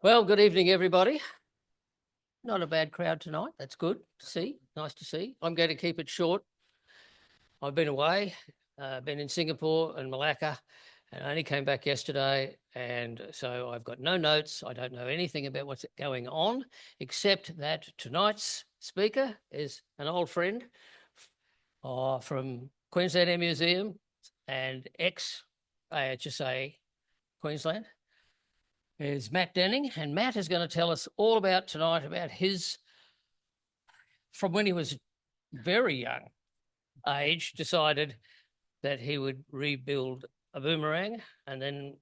Well, good evening, everybody. Not a bad crowd tonight. That's good to see. Nice to see. I'm going to keep it short. I've been away, been in Singapore and Malacca, and I only came back yesterday. And so I've got no notes. I don't know anything about what's going on, except that tonight's speaker is an old friend from Queensland Air Museum and ex-AHSA Queensland. Is Matt Denning, and Matt is going to tell us all about tonight about his, from when he was very young age, decided that he would rebuild a boomerang and then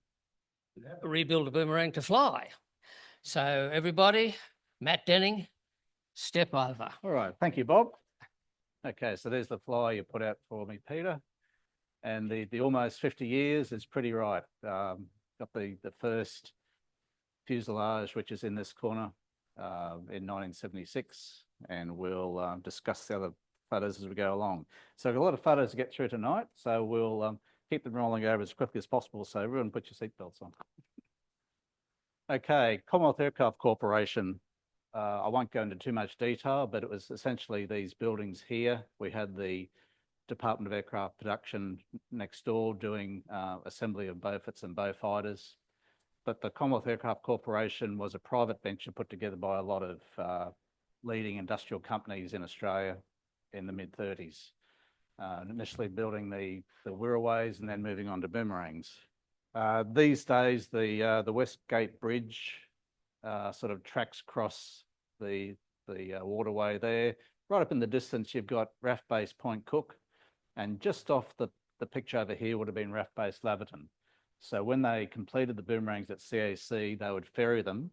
rebuild a boomerang to fly. So everybody, Matt Denning, step over. All right, thank you, Bob. Okay, so there's the flyer you put out for me, Peter. And the almost 50 years is pretty right. Got the first fuselage, which is in this corner, in 1976, and we'll discuss the other photos as we go along. So we've got a lot of photos to get through tonight, so we'll keep them rolling over as quickly as possible. So everyone put your seatbelts on. Okay, Commonwealth Aircraft Corporation. I won't go into too much detail, but it was essentially these buildings here. We had the Department of Aircraft Production next door doing assembly of Beauforts and Beaufighters. But the Commonwealth Aircraft Corporation was a private venture put together by a lot of leading industrial companies in Australia in the mid-30s, initially building the Wirraways and then moving on to boomerangs. These days, the Westgate Bridge sort of tracks across the waterway there. Right up in the distance, you've got RAF Base Point Cook, and just off the picture over here would have been RAF Base Laverton. So when they completed the boomerangs at CAC, they would ferry them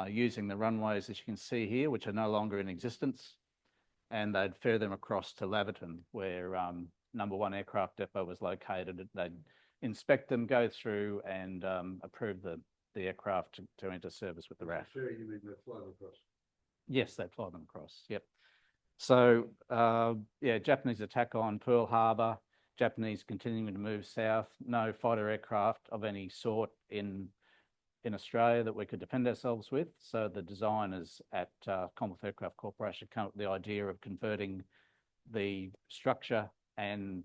using the runways, as you can see here, which are no longer in existence, and they'd ferry them across to Laverton, where number 1 aircraft depot was located. They'd inspect them, go through and approve the aircraft to enter service with the RAF. Ferry, you mean they fly them across? Yes, they'd fly them across, yep. So, yeah, Japanese attack on Pearl Harbor, Japanese continuing to move south, no fighter aircraft of any sort in Australia that we could defend ourselves with. So the designers at Commonwealth Aircraft Corporation came up with the idea of converting the structure and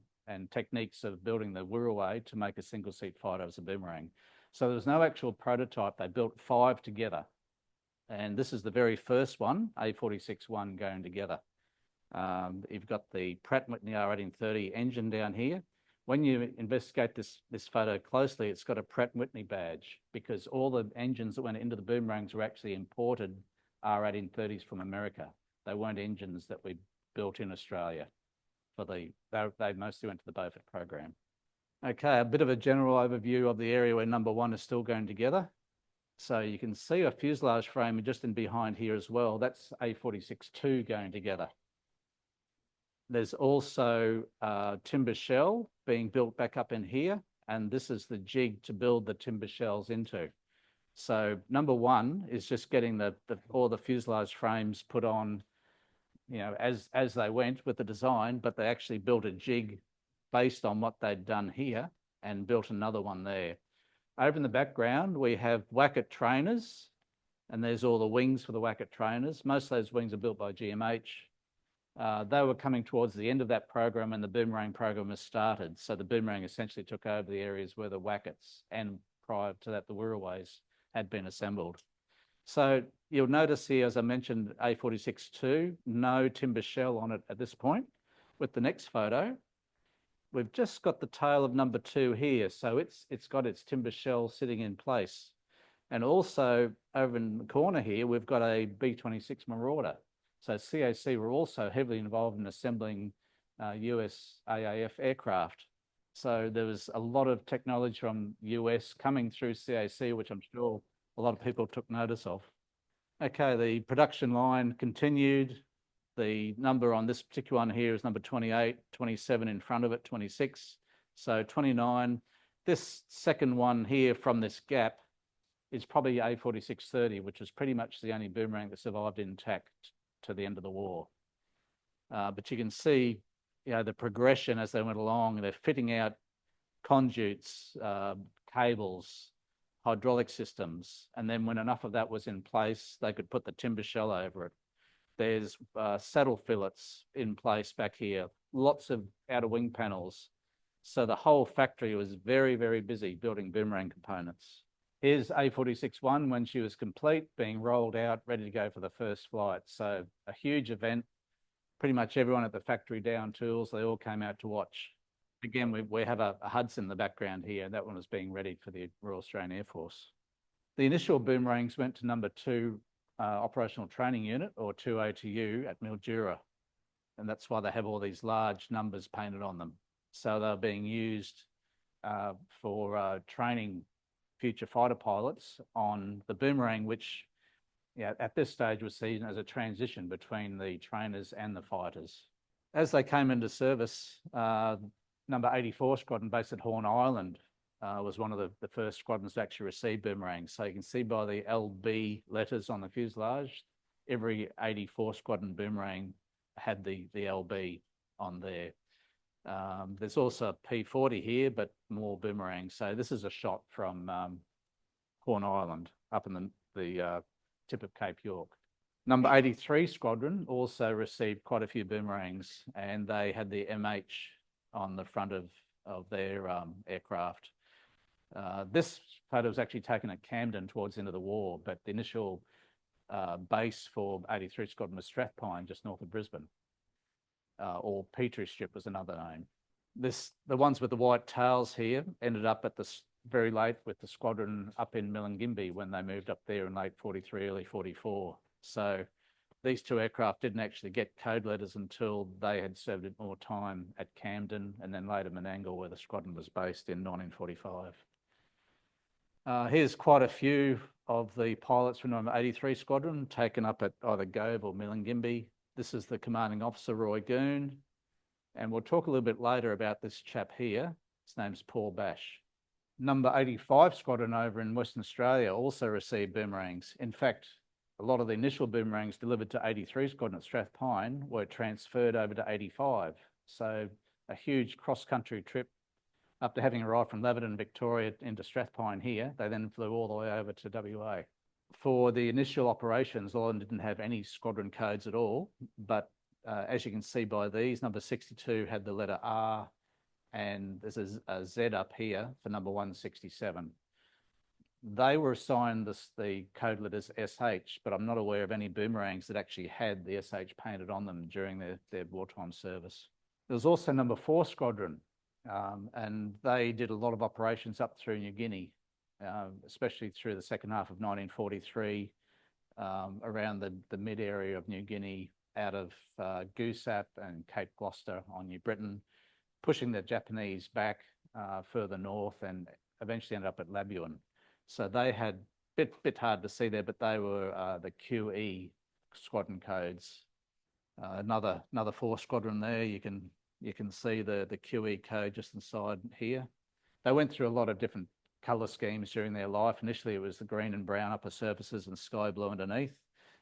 techniques of building the Wirraway to make a single-seat fighter as a boomerang. So there was no actual prototype. They built 5 together. And this is the very first one, A46-1, going together. You've got the Pratt & Whitney R1830 engine down here. When you investigate this photo closely, it's got a Pratt & Whitney badge because all the engines that went into the boomerangs were actually imported R1830s from America. They weren't engines that we built in Australia. They mostly went to the Beaufort program. Okay, a bit of a general overview of the area where number 1 is still going together. So you can see a fuselage frame just in behind here as well. That's A46-2 going together. There's also timber shell being built back up in here, and this is the jig to build the timber shells into. So number 1 is just getting all the fuselage frames put on, you know, as they went with the design, but they actually built a jig based on what they'd done here and built another one there. Over in the background, we have Wacket trainers, and there's all the wings for the Wacket trainers. Most of those wings are built by GMH. They were coming towards the end of that program and the Boomerang program has started. So the Boomerang essentially took over the areas where the Wackets and prior to that, the Wirraways had been assembled. So you'll notice here, as I mentioned, A46-2, no timber shell on it at this point. With the next photo, we've just got the tail of number 2 here. So it's got its timber shell sitting in place. And also over in the corner here, we've got a B-26 Marauder. So CAC were also heavily involved in assembling US AAF aircraft. So there was a lot of technology from US coming through CAC, which I'm sure a lot of people took notice of. Okay, the production line continued. The number on this particular one here is number 28, 27 in front of it, 26. So 29. This second one here from this gap is probably A46-30, which is pretty much the only boomerang that survived intact to the end of the war. But you can see, you know, the progression as they went along. They're fitting out conduits, cables, hydraulic systems. And then when enough of that was in place, they could put the timber shell over it. There's saddle fillets in place back here, lots of outer wing panels. So the whole factory was very, very busy building Boomerang components. Here's A46-1 when she was complete, being rolled out, ready to go for the first flight. So a huge event, pretty much everyone at the factory down tools, they all came out to watch. Again, we have a Hudson in the background here. That one was being readied for the Royal Australian Air Force. The initial Boomerangs went to number 2 operational training unit, or 2 OTU at Mildura. And that's why they have all these large numbers painted on them. So they're being used for training future fighter pilots on the Boomerang, which at this stage was seen as a transition between the trainers and the fighters. As they came into service, number 84 Squadron based at Horn Island was one of the first squadrons to actually receive Boomerangs. So you can see by the LB letters on the fuselage, every 84 Squadron Boomerang had the LB on there. There's also a P40 here, but more Boomerangs. So this is a shot from Horn Island up in the tip of Cape York. Number 83 Squadron also received quite a few Boomerangs, and they had the MH on the front of their aircraft. This photo was actually taken at Camden towards the end of the war, but the initial base for 83 Squadron was Strathpine, just north of Brisbane, or Petrie Strip was another name. The ones with the white tails here ended up at the very late with the squadron up in Milingimbi when they moved up there in late 43, early 44. So these two aircraft didn't actually get code letters until they had served more time at Camden and then later Menangle, where the squadron was based in 1945. Here's quite a few of the pilots from number 83 Squadron taken up at either Gove or Milingimbi. This is the commanding officer, Roy Goon. And we'll talk a little bit later about this chap here. His name's Paul Bash. Number 85 Squadron over in Western Australia also received Boomerangs. In fact, a lot of the initial Boomerangs delivered to 83 Squadron at Strathpine were transferred over to 85. So a huge cross-country trip. After having arrived from Leverton, Victoria into Strathpine here, they then flew all the way over to WA. For the initial operations, London didn't have any squadron codes at all, but as you can see by these, number 62 had the letter R, and there's a Z up here for number 167. They were assigned the code letters SH, but I'm not aware of any Boomerangs that actually had the SH painted on them during their wartime service. There was also number 4 Squadron, and they did a lot of operations up through New Guinea, especially through the second half of 1943, around the mid area of New Guinea, out of Goosap and Cape Gloucester on New Britain, pushing the Japanese back further north and eventually ended up at Labuan. So they had, bit hard to see there, but they were the QE squadron codes. Another 4 Squadron there, you can see the QE code just inside here. They went through a lot of different colour schemes during their life. Initially, it was the green and brown upper surfaces and sky blue underneath.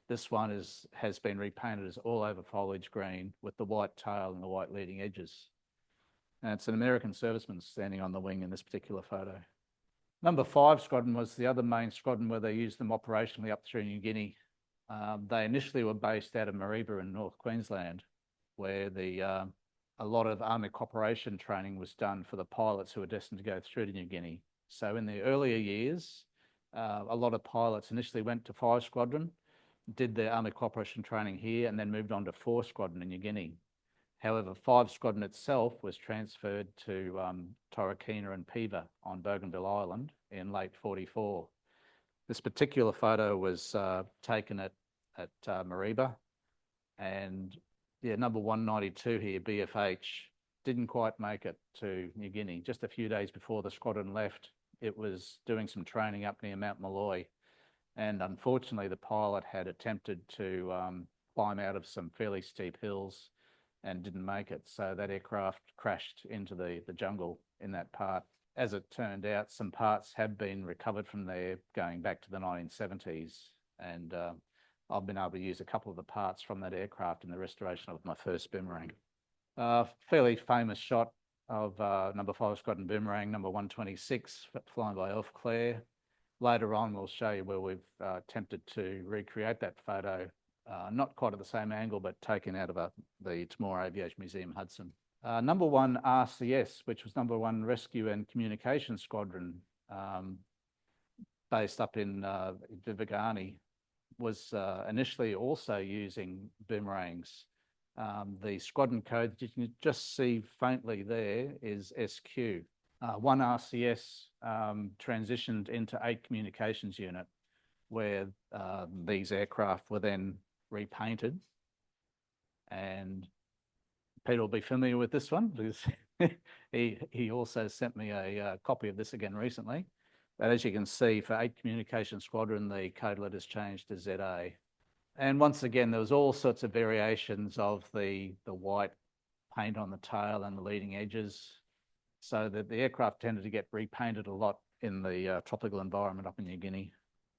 This one has been repainted as all over foliage green with the white tail and the white leading edges. And it's an American serviceman standing on the wing in this particular photo. Number 5 Squadron was the other main squadron where they used them operationally up through New Guinea. They initially were based out of Mareeba in North Queensland, where a lot of Army cooperation training was done for the pilots who were destined to go through to New Guinea. So in the earlier years, a lot of pilots initially went to 5 Squadron, did their Army cooperation training here, and then moved on to 4 Squadron in New Guinea. However, 5 Squadron itself was transferred to Torokina and Piva on Bougainville Island in late 44. This particular photo was taken at Mareeba, and number 192 here, BFH, didn't quite make it to New Guinea. Just a few days before the squadron left, it was doing some training up near Mount Malloy. And unfortunately, the pilot had attempted to climb out of some fairly steep hills and didn't make it. So that aircraft crashed into the jungle in that part. As it turned out, some parts have been recovered from there going back to the 1970s. And I've been able to use a couple of the parts from that aircraft in the restoration of my first Boomerang. Fairly famous shot of number 5 Squadron Boomerang, number 126, flying by Elf Clare. later on we'll show you where we've attempted to recreate that photo, not quite at the same angle, but taken out of the Temora Aviation Museum, Hudson. Number 1 RCS, which was number 1 Rescue and Communication Squadron, based up in Vivagani, was initially also using boomerangs. The squadron code that you can just see faintly there is SQ. 1 RCS transitioned into 8 communications unit, where these aircraft were then repainted. And Peter will be familiar with this one because he also sent me a copy of this again recently. But as you can see, for 8 Communication Squadron, the code letters changed to ZA. And once again, there was all sorts of variations of the white paint on the tail and the leading edges, so that the aircraft tended to get repainted a lot in the tropical environment up in New Guinea.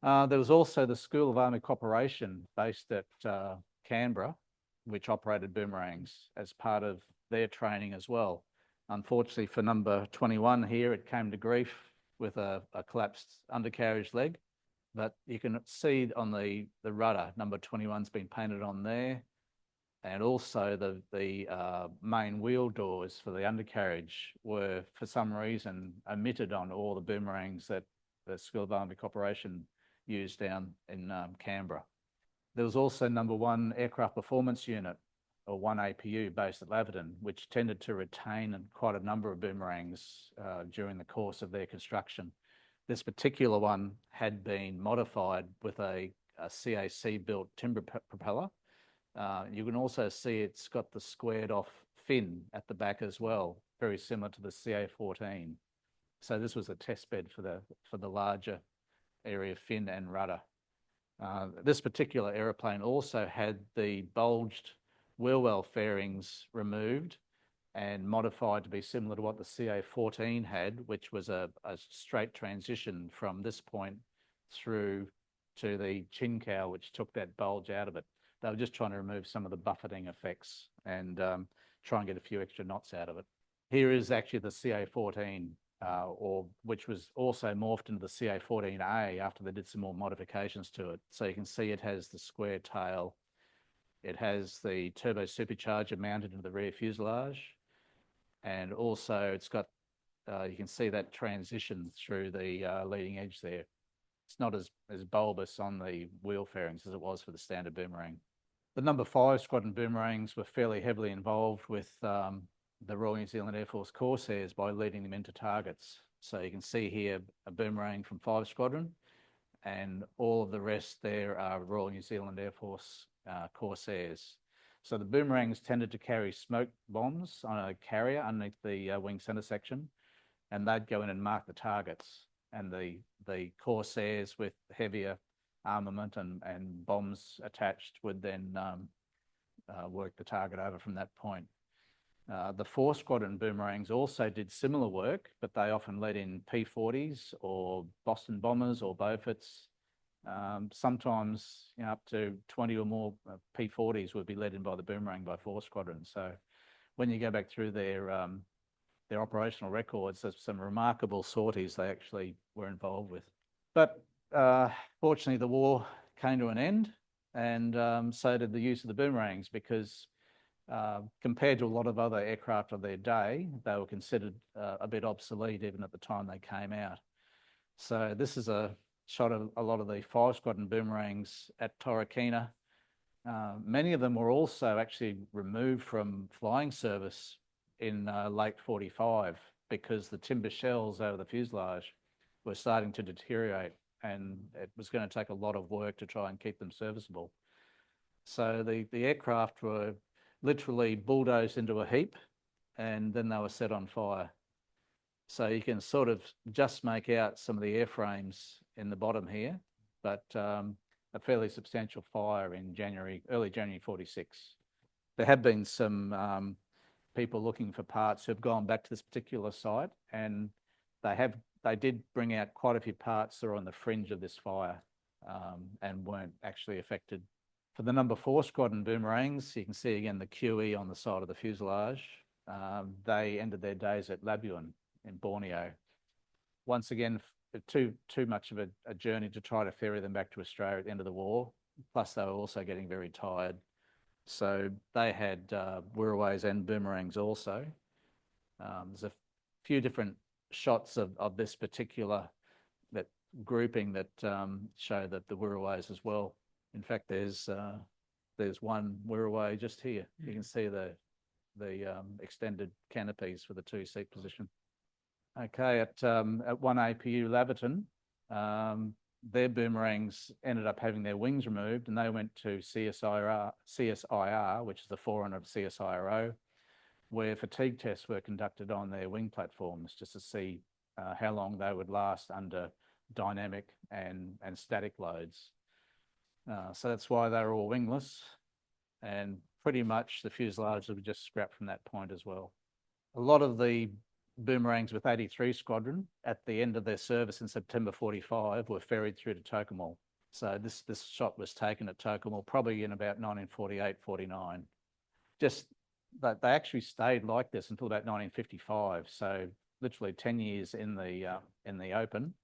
There was also the School of Army Cooperation based at Canberra, which operated boomerangs as part of their training as well. Unfortunately for number 21 here, it came to grief with a collapsed undercarriage leg, but you can see on the rudder, number 21's been painted on there, and also the main wheel doors for the undercarriage were for some reason omitted on all the boomerangs that the School of Army Cooperation used down in Canberra. There was also number 1 Aircraft Performance Unit, or 1 APU, based at Laverton, which tended to retain quite a number of boomerangs during the course of their construction. This particular one had been modified with a CAC-built timber propeller. You can also see it's got the squared off fin at the back as well, very similar to the CA-14. So this was a test bed for the larger area fin and rudder. This particular aeroplane also had the bulged wheel well fairings removed and modified to be similar to what the CA-14 had, which was a straight transition from this point through to the chin cowl, which took that bulge out of it. They were just trying to remove some of the buffeting effects and try and get a few extra knots out of it. Here is actually the CA-14, which was also morphed into the CA-14A after they did some more modifications to it. So you can see it has the square tail. It has the turbo supercharger mounted into the rear fuselage. And also it's got, you can see that transition through the leading edge there. It's not as bulbous on the wheel fairings as it was for the standard boomerang. The number 5 Squadron boomerangs were fairly heavily involved with the Royal New Zealand Air Force Corsairs by leading them into targets. So you can see here a boomerang from 5 Squadron, and all of the rest there are Royal New Zealand Air Force Corsairs. So the boomerangs tended to carry smoke bombs on a carrier underneath the wing centre section, and they'd go in and mark the targets. And the Corsairs with heavier armament and bombs attached would then work the target over from that point. The 4 Squadron boomerangs also did similar work, but they often led in P-40s or Boston bombers or Beauforts. Sometimes up to 20 or more P-40s would be led in by the boomerang by 4 Squadron. So when you go back through their operational records, there's some remarkable sorties they actually were involved with. But fortunately, the war came to an end, and so did the use of the boomerangs, because compared to a lot of other aircraft of their day, they were considered a bit obsolete even at the time they came out. So this is a shot of a lot of the 5 Squadron boomerangs at Torquay. Many of them were also actually removed from flying service in late 45 because the timber shells over the fuselage were starting to deteriorate, and it was going to take a lot of work to try and keep them serviceable. So the aircraft were literally bulldozed into a heap, and then they were set on fire. So you can sort of just make out some of the airframes in the bottom here, but a fairly substantial fire in early January 46. There have been some people looking for parts who have gone back to this particular site, and they did bring out quite a few parts that are on the fringe of this fire and weren't actually affected. For the number 4 Squadron boomerangs, you can see again the QE on the side of the fuselage. They ended their days at Labuan in Borneo. Once again, too much of a journey to try to ferry them back to Australia at the end of the war. Plus, they were also getting very tired. So they had Wirraways and Boomerangs also. There's a few different shots of this particular grouping that show that the Wirraways as well. In fact, there's one Wirraway just here. You can see the extended canopies for the 2-seat position. Okay, at 1 APU Laverton, their Boomerangs ended up having their wings removed, and they went to CSIR, which is the forerunner of CSIRO, where fatigue tests were conducted on their wing platforms just to see how long they would last under dynamic and static loads. So that's why they were all wingless, and pretty much the fuselage were just scrapped from that point as well. A lot of the Boomerangs with 83 Squadron at the end of their service in September 45 were ferried through to Tocumwal. So this shot was taken at Tocumwal probably in about 1948-49. Just that they actually stayed like this until about 1955. So literally 10 years in the open,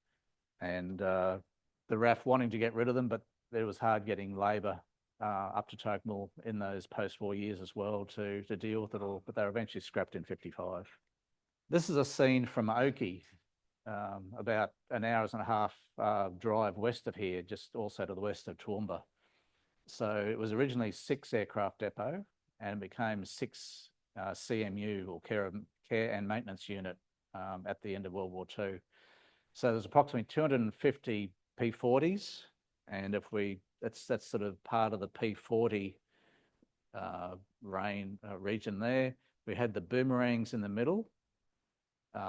and the RAF wanting to get rid of them, but it was hard getting labour up to Tocumwal in those post-war years as well to deal with it all. But they were eventually scrapped in 55. This is a scene from Oakey, about an hours and a half drive west of here, just also to the west of Toowoomba. So it was originally 6 aircraft depot, and it became 6 CMU, or care and maintenance unit, at the end of World War II. So there's approximately 250 P40s, and that's sort of part of the P40 region there. We had the Boomerangs in the middle.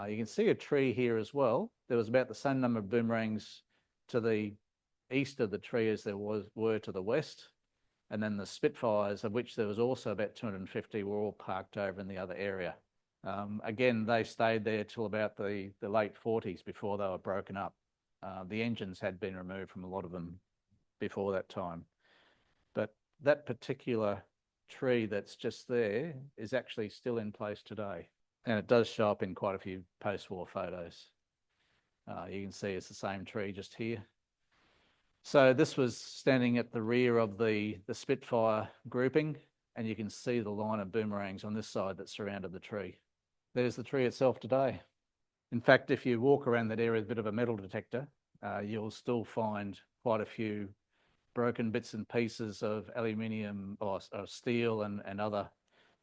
You can see a tree here as well. There was about the same number of Boomerangs to the east of the tree as there were to the west. And then the Spitfires, of which there was also about 250, were all parked over in the other area. Again, they stayed there till about the late 40s before they were broken up. The engines had been removed from a lot of them before that time. But that particular tree that's just there is actually still in place today. And it does show up in quite a few post-war photos. You can see it's the same tree just here. So this was standing at the rear of the Spitfire grouping, and you can see the line of Boomerangs on this side that surrounded the tree. There's the tree itself today. In fact, if you walk around that area with a bit of a metal detector, you'll still find quite a few broken bits and pieces of aluminium or steel and other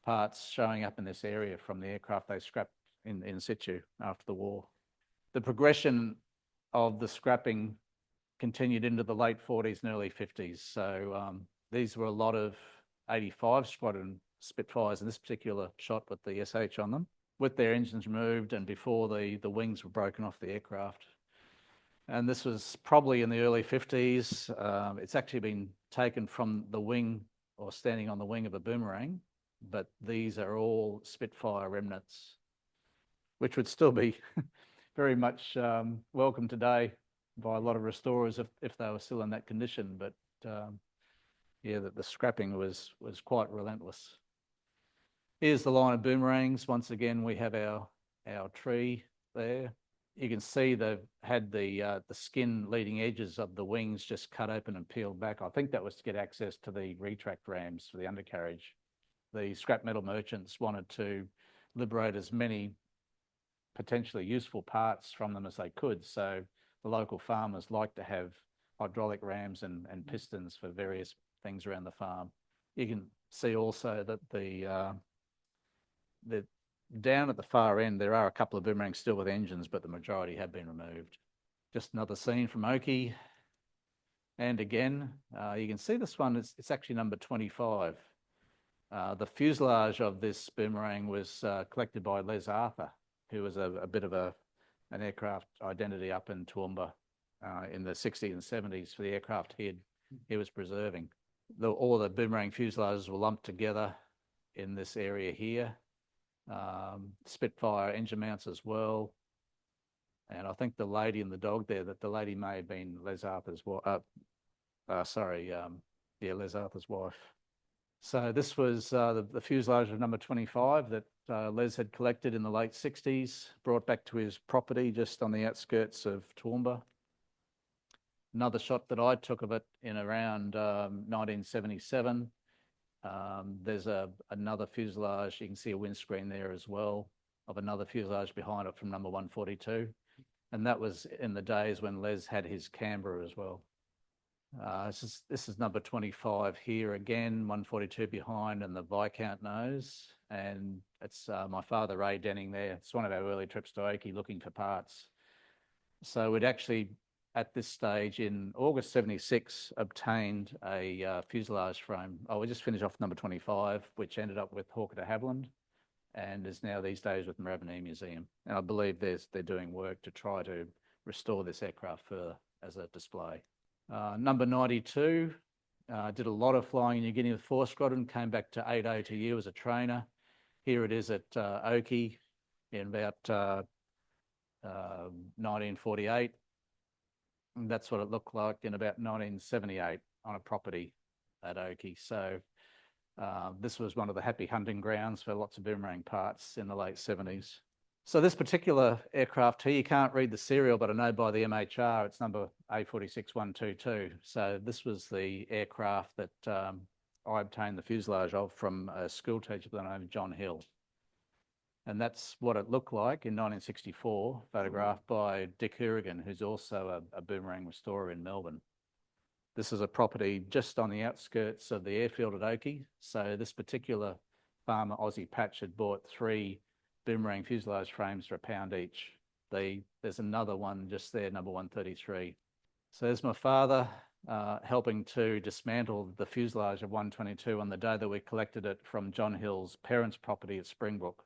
parts showing up in this area from the aircraft they scrapped in situ after the war. The progression of the scrapping continued into the late 40s and early 50s. So these were a lot of 85 Squadron Spitfires in this particular shot with the SH on them, with their engines removed and before the wings were broken off the aircraft. And this was probably in the early 50s. It's actually been taken from the wing or standing on the wing of a Boomerang, but these are all Spitfire remnants, which would still be very much welcome today by a lot of restorers if they were still in that condition. But yeah, the scrapping was quite relentless. Here's the line of Boomerangs. Once again, we have our tree there. You can see they've had the skin leading edges of the wings just cut open and peeled back. I think that was to get access to the retract rams for the undercarriage. The scrap metal merchants wanted to liberate as many potentially useful parts from them as they could. So the local farmers like to have hydraulic rams and pistons for various things around the farm. You can see also that the down at the far end, there are a couple of Boomerangs still with engines, but the majority have been removed. Just another scene from Oakey. And again, you can see this one, it's actually number 25. The fuselage of this Boomerang was collected by Les Arthur, who was a bit of an aircraft identity up in Toowoomba in the 60s and 70s for the aircraft he was preserving. All the Boomerang fuselages were lumped together in this area here. Spitfire engine mounts as well. And I think the lady and the dog there, that the lady may have been Les Arthur's wife. Les Arthur's wife. So this was the fuselage of number 25 that Les had collected in the late 60s, brought back to his property just on the outskirts of Toowoomba. Another shot that I took of it in around 1977. There's another fuselage, you can see a windscreen there as well, of another fuselage behind it from number 142. And that was in the days when Les had his Canberra as well. This is number 25 here again, 142 behind and the Viscount nose. And it's my father, Ray Denning there. It's one of our early trips to Oakey looking for parts. So we'd actually, at this stage in August 76, obtained a fuselage frame. We just finished off number 25, which ended up with Hawker de Havilland and is now these days with Moorabbin Museum. And I believe they're doing work to try to restore this aircraft further as a display. Number 92, did a lot of flying in New Guinea with 4 Squadron, came back to 8 OTU as a trainer. Here it is at Oakey in about 1948. And that's what it looked like in about 1978 on a property at Oakey. So this was one of the happy hunting grounds for lots of Boomerang parts in the late 70s. So this particular aircraft here, you can't read the serial, but I know by the MHR, it's number A46122. So this was the aircraft that I obtained the fuselage of from a school teacher by the name of John Hill. And that's what it looked like in 1964, photographed by Dick Hourigan, who's also a Boomerang restorer in Melbourne. This is a property just on the outskirts of the airfield at Oakey. So this particular farmer, Aussie Patch, had bought 3 Boomerang fuselage frames for £1 each. There's another one just there, number 133. So there's my father helping to dismantle the fuselage of 122 on the day that we collected it from John Hill's parents' property at Springbrook,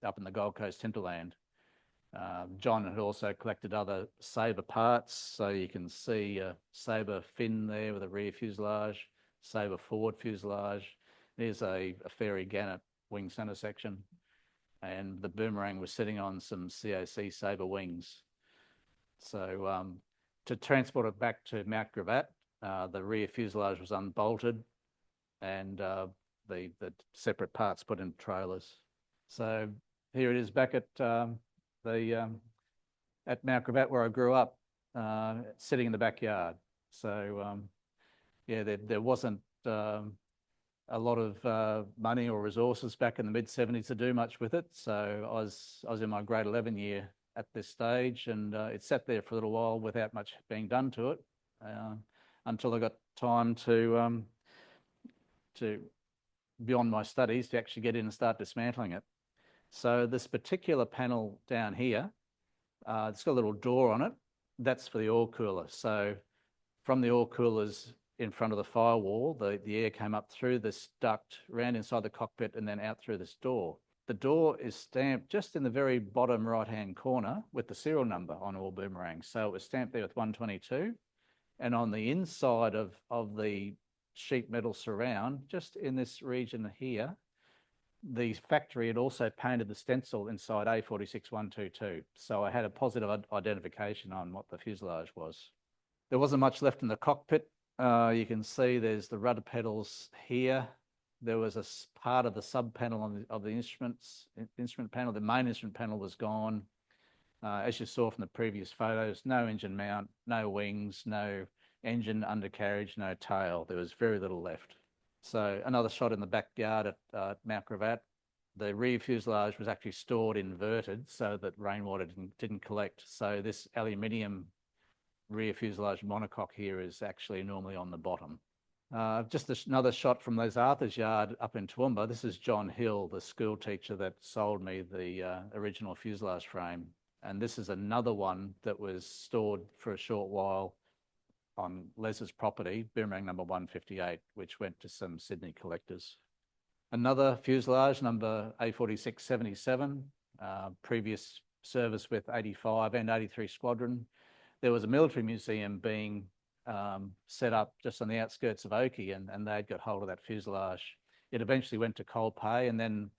up in the Gold Coast hinterland. John had also collected other Sabre parts, so you can see a Sabre fin there with a rear fuselage, Sabre forward fuselage. There's a Fairy Gannet wing centre section, and the Boomerang was sitting on some COC Sabre wings. So to transport it back to Mount Gravatt, the rear fuselage was unbolted and the separate parts put in trailers. So here it is back at Mount Gravatt where I grew up, sitting in the backyard. So yeah, there wasn't a lot of money or resources back in the mid-70s to do much with it. So I was in my grade 11 year at this stage, and it sat there for a little while without much being done to it until I got time to beyond my studies to actually get in and start dismantling it. So this particular panel down here, it's got a little door on it. That's for the oil cooler. So from the oil coolers in front of the firewall, the air came up through this duct, around inside the cockpit, and then out through this door. The door is stamped just in the very bottom right-hand corner with the serial number on all Boomerangs. So it was stamped there with 122. And on the inside of the sheet metal surround, just in this region here, the factory had also painted the stencil inside A46122. So I had a positive identification on what the fuselage was. There wasn't much left in the cockpit. You can see there's the rudder pedals here. There was a part of the sub panel of the instrument panel. The main instrument panel was gone. As you saw from the previous photos, no engine mount, no wings, no engine, undercarriage, no tail. There was very little left. So another shot in the backyard at Mount Gravatt. The rear fuselage was actually stored inverted so that rainwater didn't collect. So this aluminium rear fuselage monocoque here is actually normally on the bottom. Just another shot from Les Arthur's yard up in Toowoomba. This is John Hill, the school teacher that sold me the original fuselage frame. And this is another one that was stored for a short while on Les's property, Boomerang number 158, which went to some Sydney collectors. Another fuselage, number A4677, previous service with 85 and 83 Squadron. There was a military museum being set up just on the outskirts of Oakey, and they'd got hold of that fuselage. It eventually went to Coldpay, and then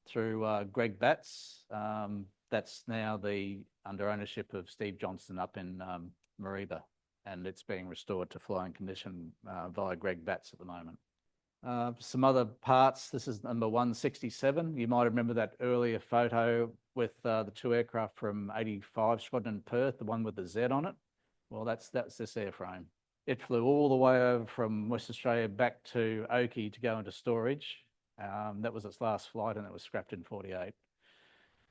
through Greg Batts, that's now under ownership of Steve Johnston up in Mareeba, and it's being restored to flying condition via Greg Batts at the moment. Some other parts. This is number 167. You might remember that earlier photo with the two aircraft from 85 Squadron in Perth, the one with the Z on it. Well, that's this airframe. It flew all the way over from West Australia back to Oakey to go into storage. That was its last flight, and it was scrapped in 48.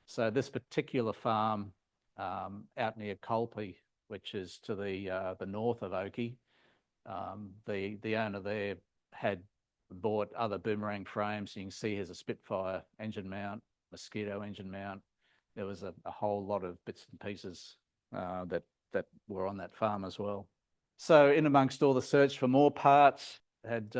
So this particular farm out near Colpy, which is to the north of Oakey, the owner there had bought other Boomerang frames. You can see here's a Spitfire engine mount, Mosquito engine mount. There was a whole lot of bits and pieces that were on that farm as well. So in amongst all the search for more parts, had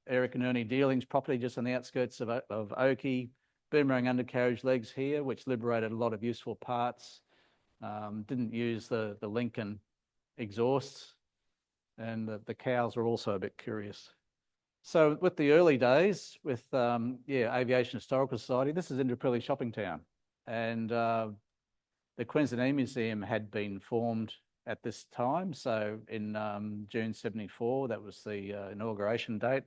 Eric and Ernie Dealing's property just on the outskirts of Oakey, Boomerang undercarriage legs here, which liberated a lot of useful parts. Didn't use the Lincoln exhausts, and the cows were also a bit curious. So with the early days, with Aviation Historical Society, this is Indooroopilly shopping town, and the Queensland Air Museum had been formed at this time. So in June 74, that was the inauguration date.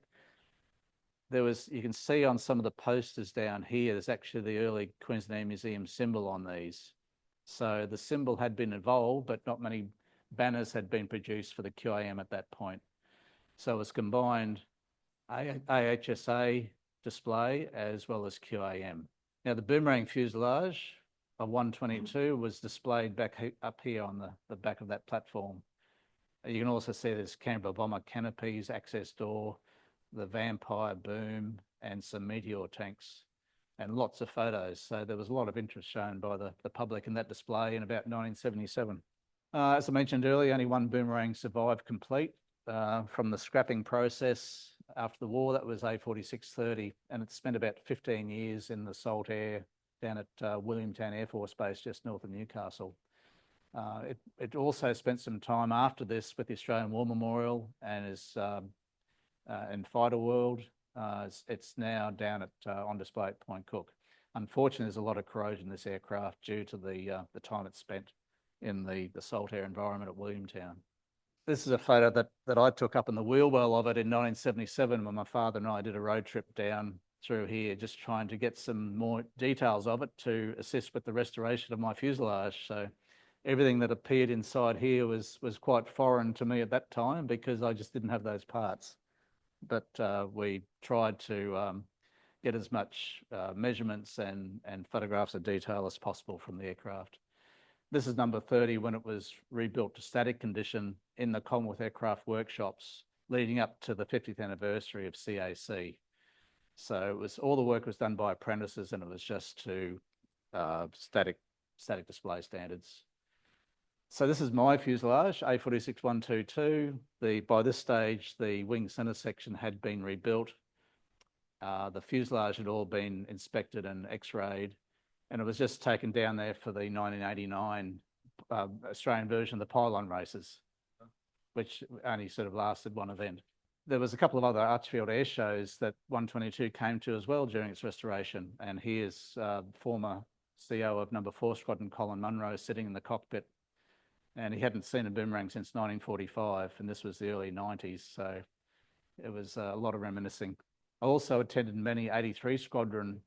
You can see on some of the posters down here, there's actually the early Queensland Air Museum symbol on these. So the symbol had been evolved, but not many banners had been produced for the QAM at that point. So it was combined AHSA display as well as QAM. Now the Boomerang fuselage of 122 was displayed back up here on the back of that platform. You can also see there's Canberra bomber canopies, access door, the Vampire boom, and some Meteor tanks, and lots of photos. So there was a lot of interest shown by the public in that display in about 1977. As I mentioned earlier, only one Boomerang survived complete from the scrapping process after the war. That was A4630, and it spent about 15 years in the salt air down at Williamtown Air Force Base just north of Newcastle. It also spent some time after this with the Australian War Memorial and is in Fighter World. It's now down at on display at Point Cook. Unfortunately, there's a lot of corrosion in this aircraft due to the time it spent in the salt air environment at Williamtown. This is a photo that I took up in the wheel well of it in 1977 when my father and I did a road trip down through here, just trying to get some more details of it to assist with the restoration of my fuselage. So everything that appeared inside here was quite foreign to me at that time because I just didn't have those parts. But we tried to get as much measurements and photographs of detail as possible from the aircraft. This is number 30 when it was rebuilt to static condition in the Commonwealth Aircraft workshops leading up to the 50th anniversary of CAC. So it was all the work was done by apprentices, and it was just to static display standards. So this is my fuselage, A46122. By this stage, the wing centre section had been rebuilt. The fuselage had all been inspected and x-rayed, and it was just taken down there for the 1989 Australian version of the pylon races, which only sort of lasted one event. There was a couple of other Archerfield air shows that 122 came to as well during its restoration, and here's former CO of number 4 Squadron, Colin Munro, sitting in the cockpit, and he hadn't seen a Boomerang since 1945, and this was the early 90s, so it was a lot of reminiscing. I also attended many 83 Squadron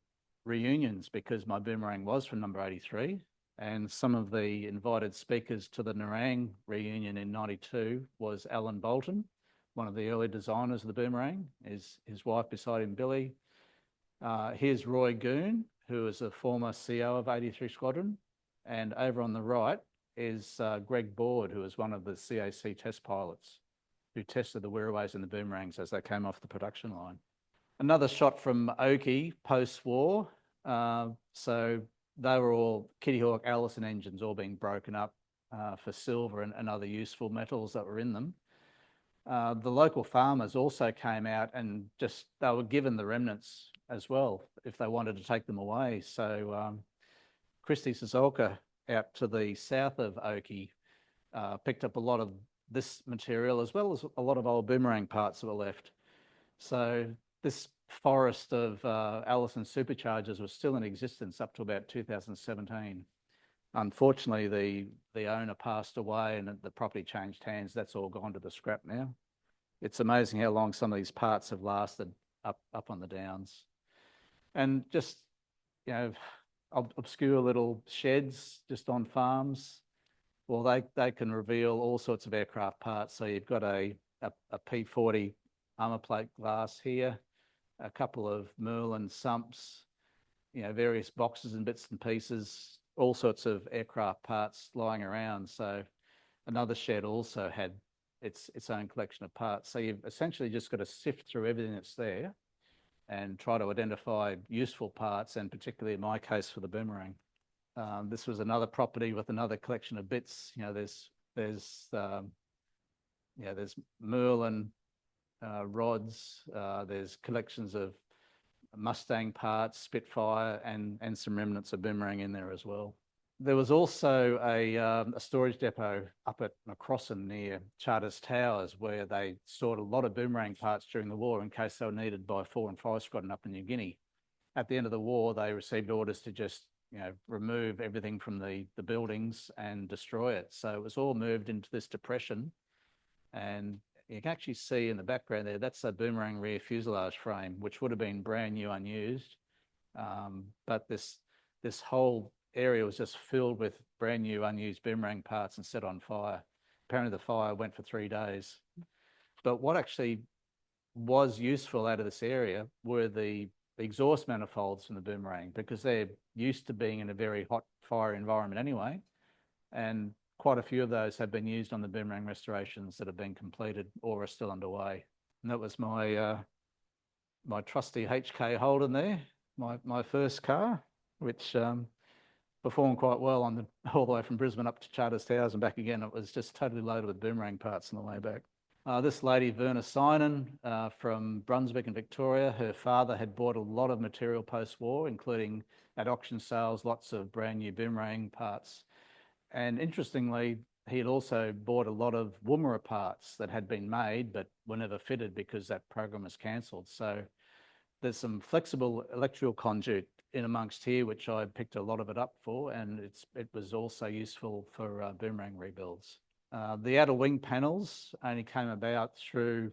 reunions because my Boomerang was from number 83, and some of the invited speakers to the Nerang reunion in 92 was Alan Bolton, one of the early designers of the Boomerang, his wife beside him, Billy. Here's Roy Goon, who is a former CO of 83 Squadron, and over on the right is Greg Board, who was one of the CAC test pilots who tested the Wirraways and the Boomerangs as they came off the production line. Another shot from Oakey post-war. So they were all Kitty Hawk Allison engines, all being broken up for silver and other useful metals that were in them. The local farmers also came out and they were given the remnants as well if they wanted to take them away. So Christy Sazolka out to the south of Oakey picked up a lot of this material as well as a lot of old Boomerang parts that were left. So this forest of Allison superchargers was still in existence up to about 2017. Unfortunately, the owner passed away and the property changed hands. That's all gone to the scrap now. It's amazing how long some of these parts have lasted up on the downs. And just, you know, obscure little sheds just on farms. Well, they can reveal all sorts of aircraft parts. So you've got a P-40 armor plate glass here, a couple of Merlin sumps, you know, various boxes and bits and pieces, all sorts of aircraft parts lying around. So another shed also had its own collection of parts. So you've essentially just got to sift through everything that's there and try to identify useful parts, and particularly in my case for the Boomerang. This was another property with another collection of bits. You know, there's Merlin rods. There's collections of Mustang parts, Spitfire, and some remnants of Boomerang in there as well. There was also a storage depot up at Macrossan near Charters Towers, where they stored a lot of Boomerang parts during the war in case they were needed by 4 and 5 Squadron up in New Guinea. At the end of the war, they received orders to just, you know, remove everything from the buildings and destroy it. So it was all moved into this depression, and you can actually see in the background there, that's a Boomerang rear fuselage frame, which would have been brand new, unused. But this whole area was just filled with brand new, unused Boomerang parts and set on fire. Apparently the fire went for 3 days. But what actually was useful out of this area were the exhaust manifolds from the Boomerang, because they're used to being in a very hot fire environment anyway. And quite a few of those have been used on the Boomerang restorations that have been completed or are still underway. And that was my my trusty HK Holden there, my first car, which performed quite well on all the way from Brisbane up to Charters Towers and back again. It was just totally loaded with Boomerang parts on the way back. This lady, Verna Synan, from Brunswick in Victoria, her father had bought a lot of material post-war, including at auction sales, lots of brand new Boomerang parts. And interestingly, he had also bought a lot of Woomera parts that had been made but were never fitted because that program was cancelled. So there's some flexible electrical conduit in amongst here, which I picked a lot of it up for, and it was also useful for Boomerang rebuilds. The outer wing panels only came about through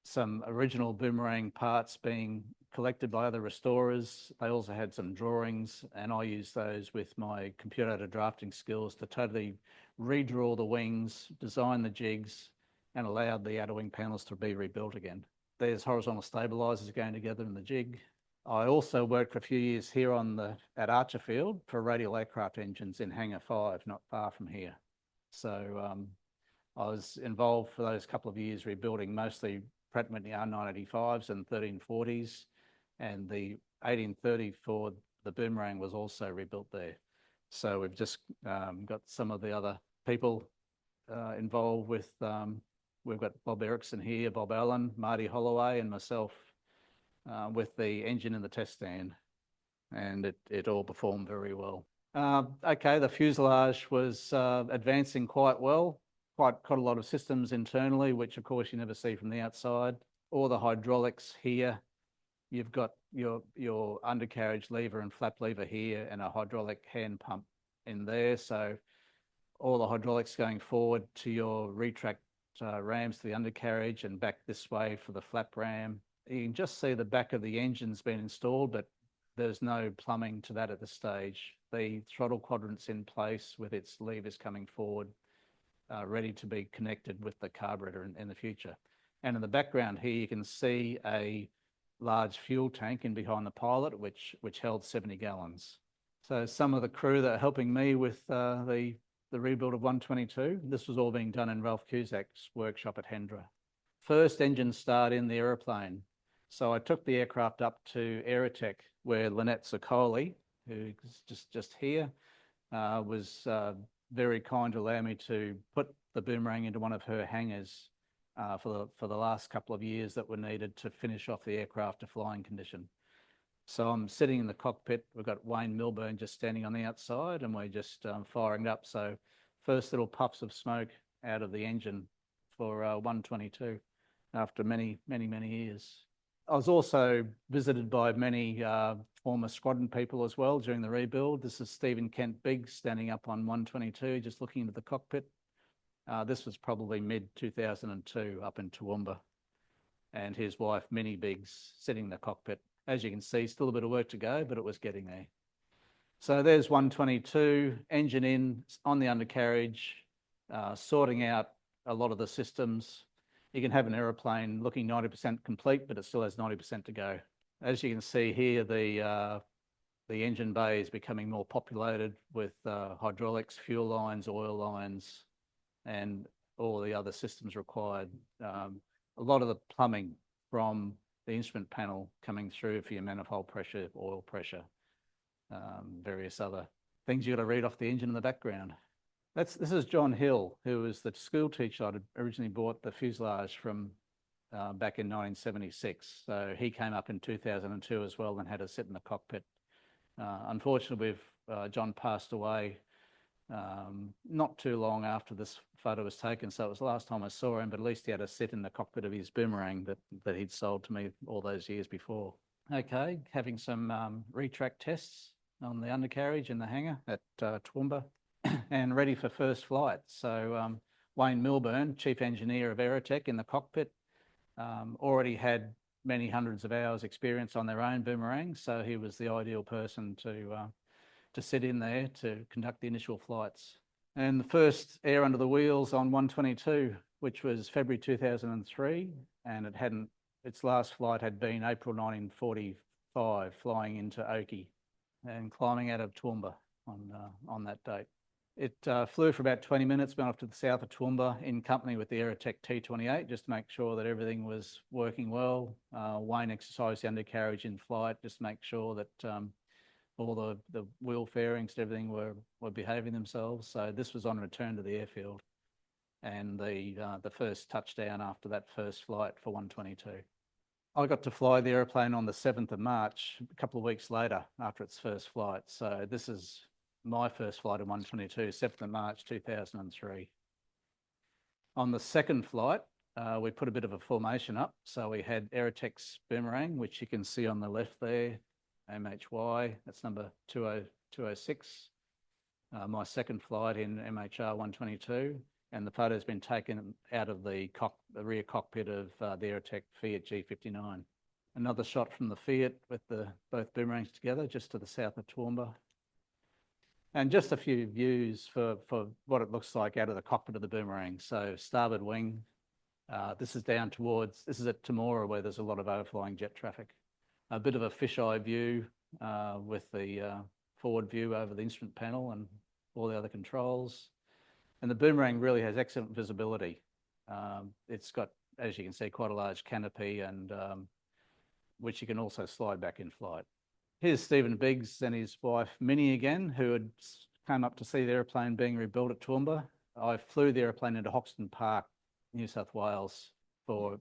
some original Boomerang parts being collected by other restorers. They also had some drawings, and I used those with my computer-aided drafting skills to totally redraw the wings, design the jigs, and allowed the outer wing panels to be rebuilt again. There's horizontal stabilisers going together in the jig. I also worked for a few years here at Archerfield for radial aircraft engines in Hangar 5, not far from here. So I was involved for those couple of years rebuilding mostly Pratt & Whitney R985s and 1340s, and the 1830 for the Boomerang was also rebuilt there. So we've just got some of the other people involved with, we've got Bob Erickson here, Bob Allen, Marty Holloway, and myself with the engine in the test stand, and it all performed very well. Okay, the fuselage was advancing quite well, quite a lot of systems internally, which of course you never see from the outside. All the hydraulics here, you've got your undercarriage lever and flap lever here, and a hydraulic hand pump in there. So all the hydraulics going forward to your retract rams to the undercarriage and back this way for the flap ram. You can just see the back of the engine's been installed, but there's no plumbing to that at this stage. The throttle quadrant's in place with its levers coming forward, ready to be connected with the carburetor in the future. And in the background here, you can see a large fuel tank in behind the pilot, which held 70 gallons. So some of the crew that are helping me with the rebuild of 122, this was all being done in Ralph Cusack's workshop at Hendra. First engine start in the aeroplane. So I took the aircraft up to Aerotech, where Lynette Zoccoli, who's just here, was very kind to allow me to put the Boomerang into one of her hangars for the last couple of years that were needed to finish off the aircraft to flying condition. So I'm sitting in the cockpit. We've got Wayne Milburn just standing on the outside, and we're just firing it up. So first little puffs of smoke out of the engine for 122 after many years. I was also visited by many former squadron people as well during the rebuild. This is Stephen Kent Biggs standing up on 122, just looking into the cockpit. This was probably mid-2002 up in Toowoomba. and his wife, Minnie Biggs, sitting in the cockpit. As you can see, still a bit of work to go, but it was getting there. So there's 122, engine in, on the undercarriage, sorting out a lot of the systems. You can have an aeroplane looking 90% complete, but it still has 90% to go. As you can see here, the engine bay is becoming more populated with hydraulics, fuel lines, oil lines, and all the other systems required. A lot of the plumbing from the instrument panel coming through for your manifold pressure, oil pressure, various other things you've got to read off the engine in the background. This is John Hill, who was the school teacher I'd originally bought the fuselage from back in 1976. So he came up in 2002 as well and had to sit in the cockpit. Unfortunately, John passed away not too long after this photo was taken, so it was the last time I saw him, but at least he had to sit in the cockpit of his Boomerang that he'd sold to me all those years before. Okay, having some retract tests on the undercarriage in the hangar at Toowoomba and ready for first flight. So Wayne Milburn, Chief Engineer of Aerotech in the cockpit, already had many hundreds of hours experience on their own Boomerang, so he was the ideal person to sit in there to conduct the initial flights. And the first air under the wheels on 122, which was February 2003, and its last flight had been April 1945, flying into Oki and climbing out of Toowoomba on that date. It flew for about 20 minutes, went off to the south of Toowoomba in company with the Aerotech T-28, just to make sure that everything was working well. Wayne exercised the undercarriage in flight, just to make sure that all the wheel fairings and everything were behaving themselves. So this was on return to the airfield and the first touchdown after that first flight for 122. I got to fly the aeroplane on the 7th of March, a couple of weeks later after its first flight. So this is my first flight in 122, 7th of March 2003. On the second flight, we put a bit of a formation up. So we had Aerotech's Boomerang, which you can see on the left there, MHY, that's number 206. My second flight in MHR 122, and the photo's been taken out of the rear cockpit of the Aerotech Fiat G59. Another shot from the Fiat with both Boomerangs together, just to the south of Toowoomba. And just a few views for what it looks like out of the cockpit of the Boomerang. So starboard wing, this is at Temora, where there's a lot of overflying jet traffic. A bit of a fisheye view with the forward view over the instrument panel and all the other controls. And the Boomerang really has excellent visibility. It's got, as you can see, quite a large canopy, and which you can also slide back in flight. Here's Stephen Biggs and his wife Minnie again, who had come up to see the aeroplane being rebuilt at Toowoomba. I flew the aeroplane into Hoxton Park, New South Wales, for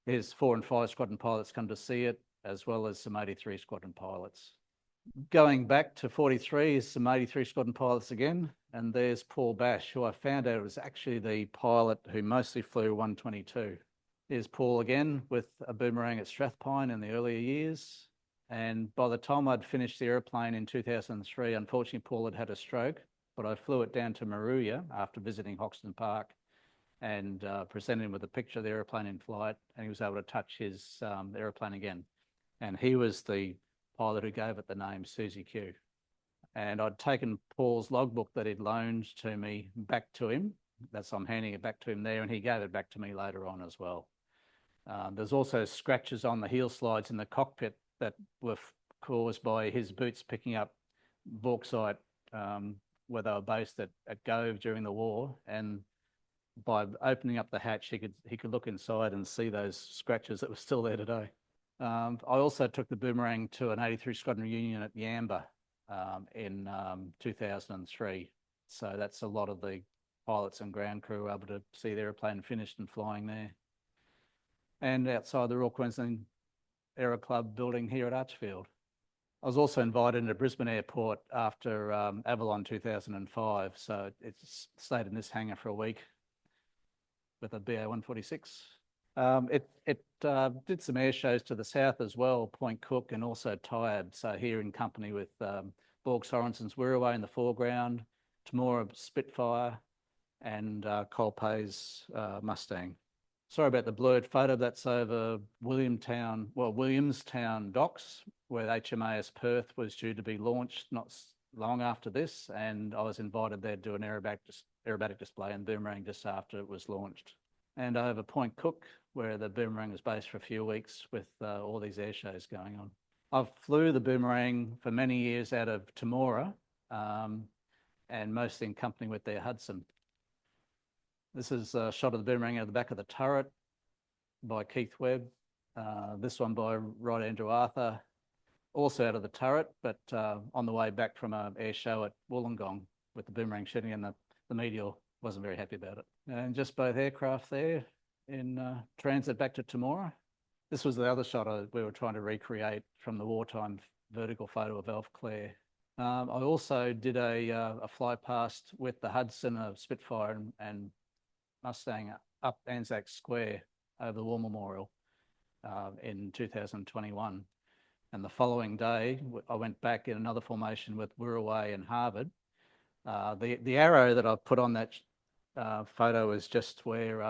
here's 4 and 5 squadron pilots come to see it, as well as some 83 squadron pilots. Going back to 43 is some 83 squadron pilots again, and there's Paul Bash, who I found out was actually the pilot who mostly flew 122. Here's Paul again with a Boomerang at Strathpine in the earlier years. And by the time I'd finished the aeroplane in 2003, unfortunately, Paul had had a stroke, but I flew it down to Moruya after visiting Hoxton Park and presented him with a picture of the aeroplane in flight, and he was able to touch his aeroplane again. And he was the pilot who gave it the name Susie Q. And I'd taken Paul's logbook that he'd loaned to me back to him. I'm handing it back to him there, and he gave it back to me later on as well. There's also scratches on the heel slides in the cockpit that were caused by his boots picking up bauxite where they were based at Gove during the war. And by opening up the hatch, he could look inside and see those scratches that were still there today. I also took the Boomerang to an 83 Squadron reunion at Yamba in 2003. So that's a lot of the pilots and ground crew were able to see the aeroplane finished and flying there. And outside the Royal Queensland Aero Club building here at Archerfield. I was also invited into Brisbane Airport after Avalon 2005, so it's stayed in this hangar for a week with a BA-146. It did some air shows to the south as well, Point Cook and also Tyab, so here in company with Borg Sorensen's Wirraway in the foreground, Temora Spitfire and Colpay's Mustang. Sorry about the blurred photo. That's over Williamstown docks, where HMAS Perth was due to be launched not long after this, and I was invited there to do an aerobatic display in Boomerang just after it was launched. And over Point Cook, where the Boomerang was based for a few weeks with all these air shows going on. I've flew the Boomerang for many years out of Temora, and mostly in company with their Hudson. This is a shot of the Boomerang out of the back of the turret by Keith Webb. This one by Rod Andrew Arthur, also out of the turret, but on the way back from an air show at Wollongong with the Boomerang shooting, and the media wasn't very happy about it. And just both aircraft there in transit back to Temora. This was the other shot we were trying to recreate from the wartime vertical photo of Alf Clare. I also did a fly past with the Hudson, a Spitfire and Mustang up Anzac Square over the War Memorial in 2021. And the following day, I went back in another formation with Wirraway and Harvard. The arrow that I put on that photo is just where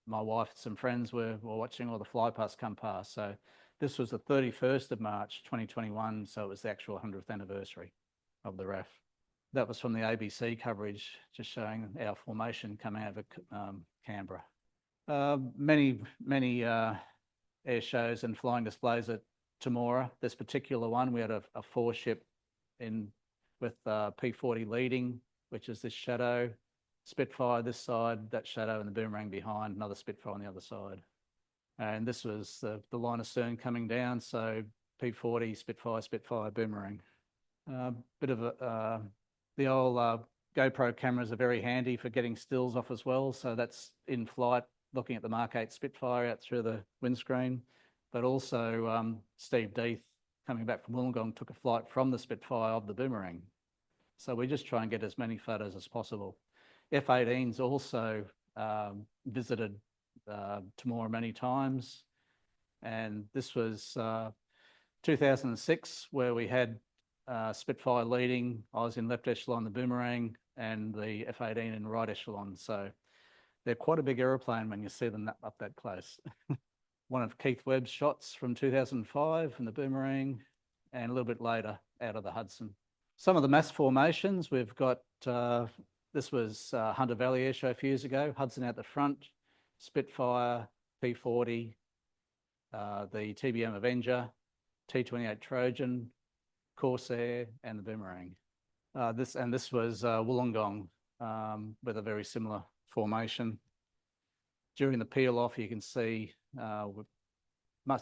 my wife and some friends were watching all the flypasts come past. So this was the 31st of March, 2021. So it was the actual 100th anniversary of the RAF. That was from the ABC coverage, just showing our formation coming out of Canberra. Many air shows and flying displays at Temora. This particular one, we had a four-ship in with P40 leading, which is this shadow, Spitfire this side, that shadow, and the Boomerang behind, another Spitfire on the other side. And this was the line of stern coming down, so P40, Spitfire, Boomerang. Bit of the old GoPro cameras are very handy for getting stills off as well. So that's in flight, looking at the Mark 8 Spitfire out through the windscreen. But also Steve Death, coming back from Wollongong, took a flight from the Spitfire of the Boomerang. So we just try and get as many photos as possible. F-18s also visited Temora many times. And this was 2006, where we had Spitfire leading. I was in left echelon, the Boomerang, and the F-18 in right echelon. So they're quite a big aeroplane when you see them up that close. One of Keith Webb's shots from 2005 from the Boomerang, and a little bit later out of the Hudson. Some of the mass formations we've got, this was Hunter Valley Airshow a few years ago, Hudson out the front, Spitfire, P40, the TBM Avenger, T-28 Trojan, Corsair, and the Boomerang. This was Wollongong with a very similar formation. During the peel off, you can see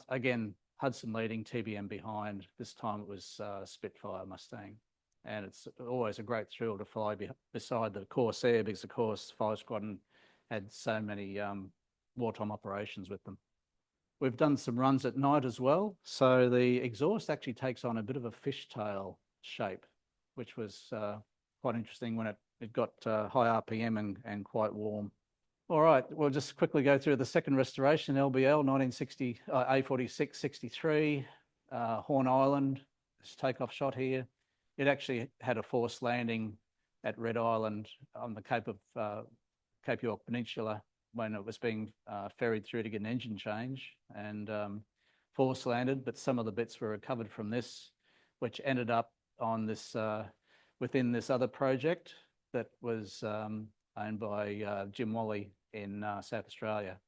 again Hudson leading, TBM behind. This time it was Spitfire Mustang, and it's always a great thrill to fly beside the Corsair, because of course Fire Squadron had so many wartime operations with them. We've done some runs at night as well. So the exhaust actually takes on a bit of a fishtail shape, which was quite interesting when it got high RPM and quite warm. All right, we'll just quickly go through the second restoration, LBL 1960, A46 63, Horn Island, this takeoff shot here. It actually had a forced landing at Red Island on the Cape York Peninsula when it was being ferried through to get an engine change, and force landed, but some of the bits were recovered from this, which ended up on this within this other project that was owned by Jim Wally in South Australia.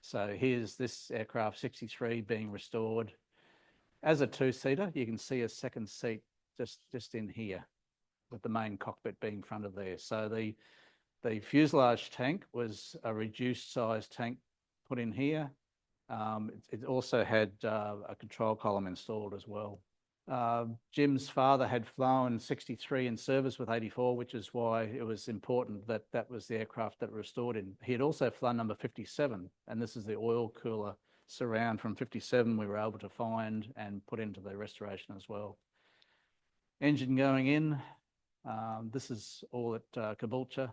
So here's this aircraft 63 being restored as a two-seater. You can see a second seat just in here, with the main cockpit being in front of there. So the fuselage tank was a reduced size tank put in here. It also had a control column installed as well. Jim's father had flown 63 in service with 84, which is why it was important that that was the aircraft that restored in. He had also flown number 57, and this is the oil cooler surround from 57 we were able to find and put into the restoration as well. Engine going in. This is all at Caboolture.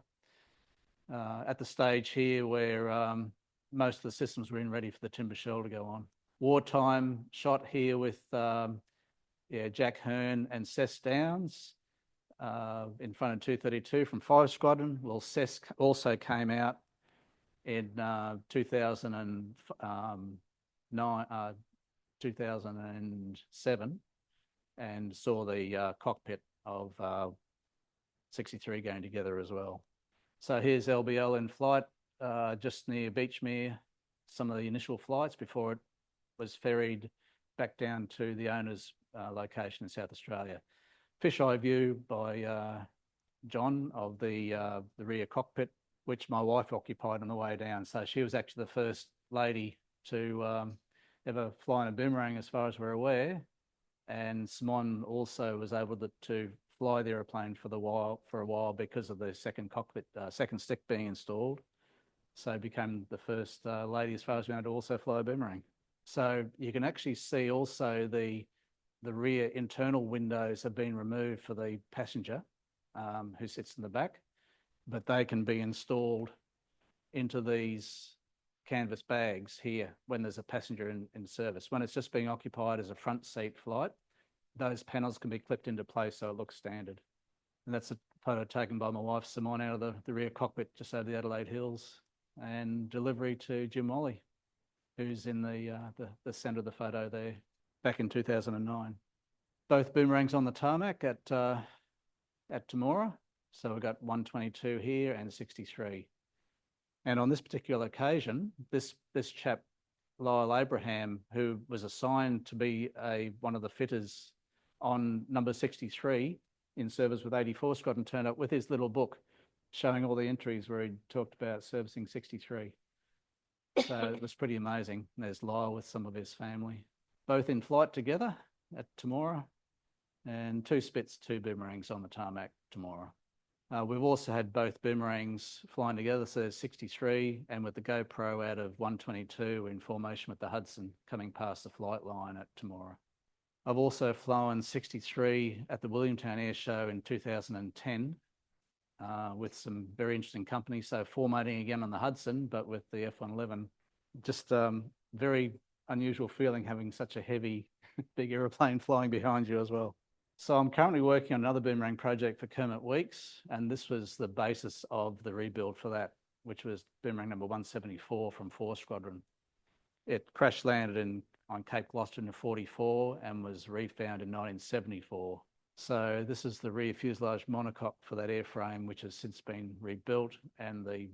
At the stage here where most of the systems were in ready for the timber shell to go on. Wartime shot here with Jack Hearn and Cess Downs in front of 232 from Fire Squadron. Well, Cess also came out in 2007 and saw the cockpit of 63 going together as well. So here's LBL in flight just near Beachmere, some of the initial flights before it was ferried back down to the owner's location in South Australia. Fisheye view by John of the rear cockpit, which my wife occupied on the way down. So she was actually the first lady to ever fly in a Boomerang as far as we're aware. And Simon also was able to fly the aeroplane for a while because of the second cockpit, second stick being installed. So became the first lady as far as we know to also fly a Boomerang. So you can actually see also the rear internal windows have been removed for the passenger who sits in the back, but they can be installed into these canvas bags here when there's a passenger in service. When it's just being occupied as a front seat flight, those panels can be clipped into place so it looks standard. And that's a photo taken by my wife, Simone, out of the rear cockpit just over the Adelaide Hills, and delivery to Jim Wally, who's in the centre of the photo there, back in 2009. Both Boomerangs on the tarmac at Temora. So we've got 122 here and 63. And on this particular occasion, this chap, Lyle Abraham, who was assigned to be one of the fitters on number 63 in service with 84 Squadron, turned up with his little book showing all the entries where he talked about servicing 63. So it was pretty amazing. There's Lyle with some of his family, both in flight together at Temora, and 2 Spits, 2 Boomerangs on the tarmac Temora. We've also had both Boomerangs flying together, so there's 63, and with the GoPro out of 122 in formation with the Hudson coming past the flight line at Temora. I've also flown 63 at the Williamtown Airshow in 2010 with some very interesting company. So formatting again on the Hudson, but with the F-111. Just very unusual feeling having such a heavy, big aeroplane flying behind you as well. So I'm currently working on another Boomerang project for Kermit Weeks, and this was the basis of the rebuild for that, which was Boomerang number 174 from 4 Squadron. It crash landed on Cape Gloucester in 1944 and was refound in 1974. So this is the rear fuselage monocoque for that airframe, which has since been rebuilt, and the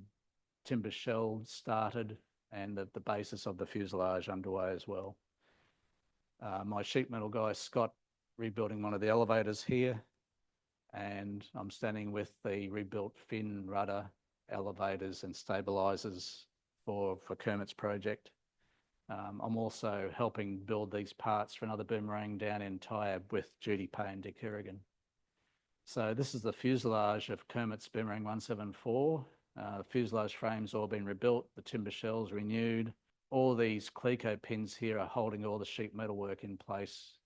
timber shell started and the basis of the fuselage underway as well. My sheet metal guy, Scott, rebuilding one of the elevators here, and I'm standing with the rebuilt fin, rudder, elevators and stabilizers for Kermit's project. I'm also helping build these parts for another Boomerang down in Tyab with Judy Pay and Dick Hirrigan. So this is the fuselage of Kermit's Boomerang 174. The fuselage frame's all been rebuilt, the timber shell's renewed. All these Cleco pins here are holding all the sheet metal work in place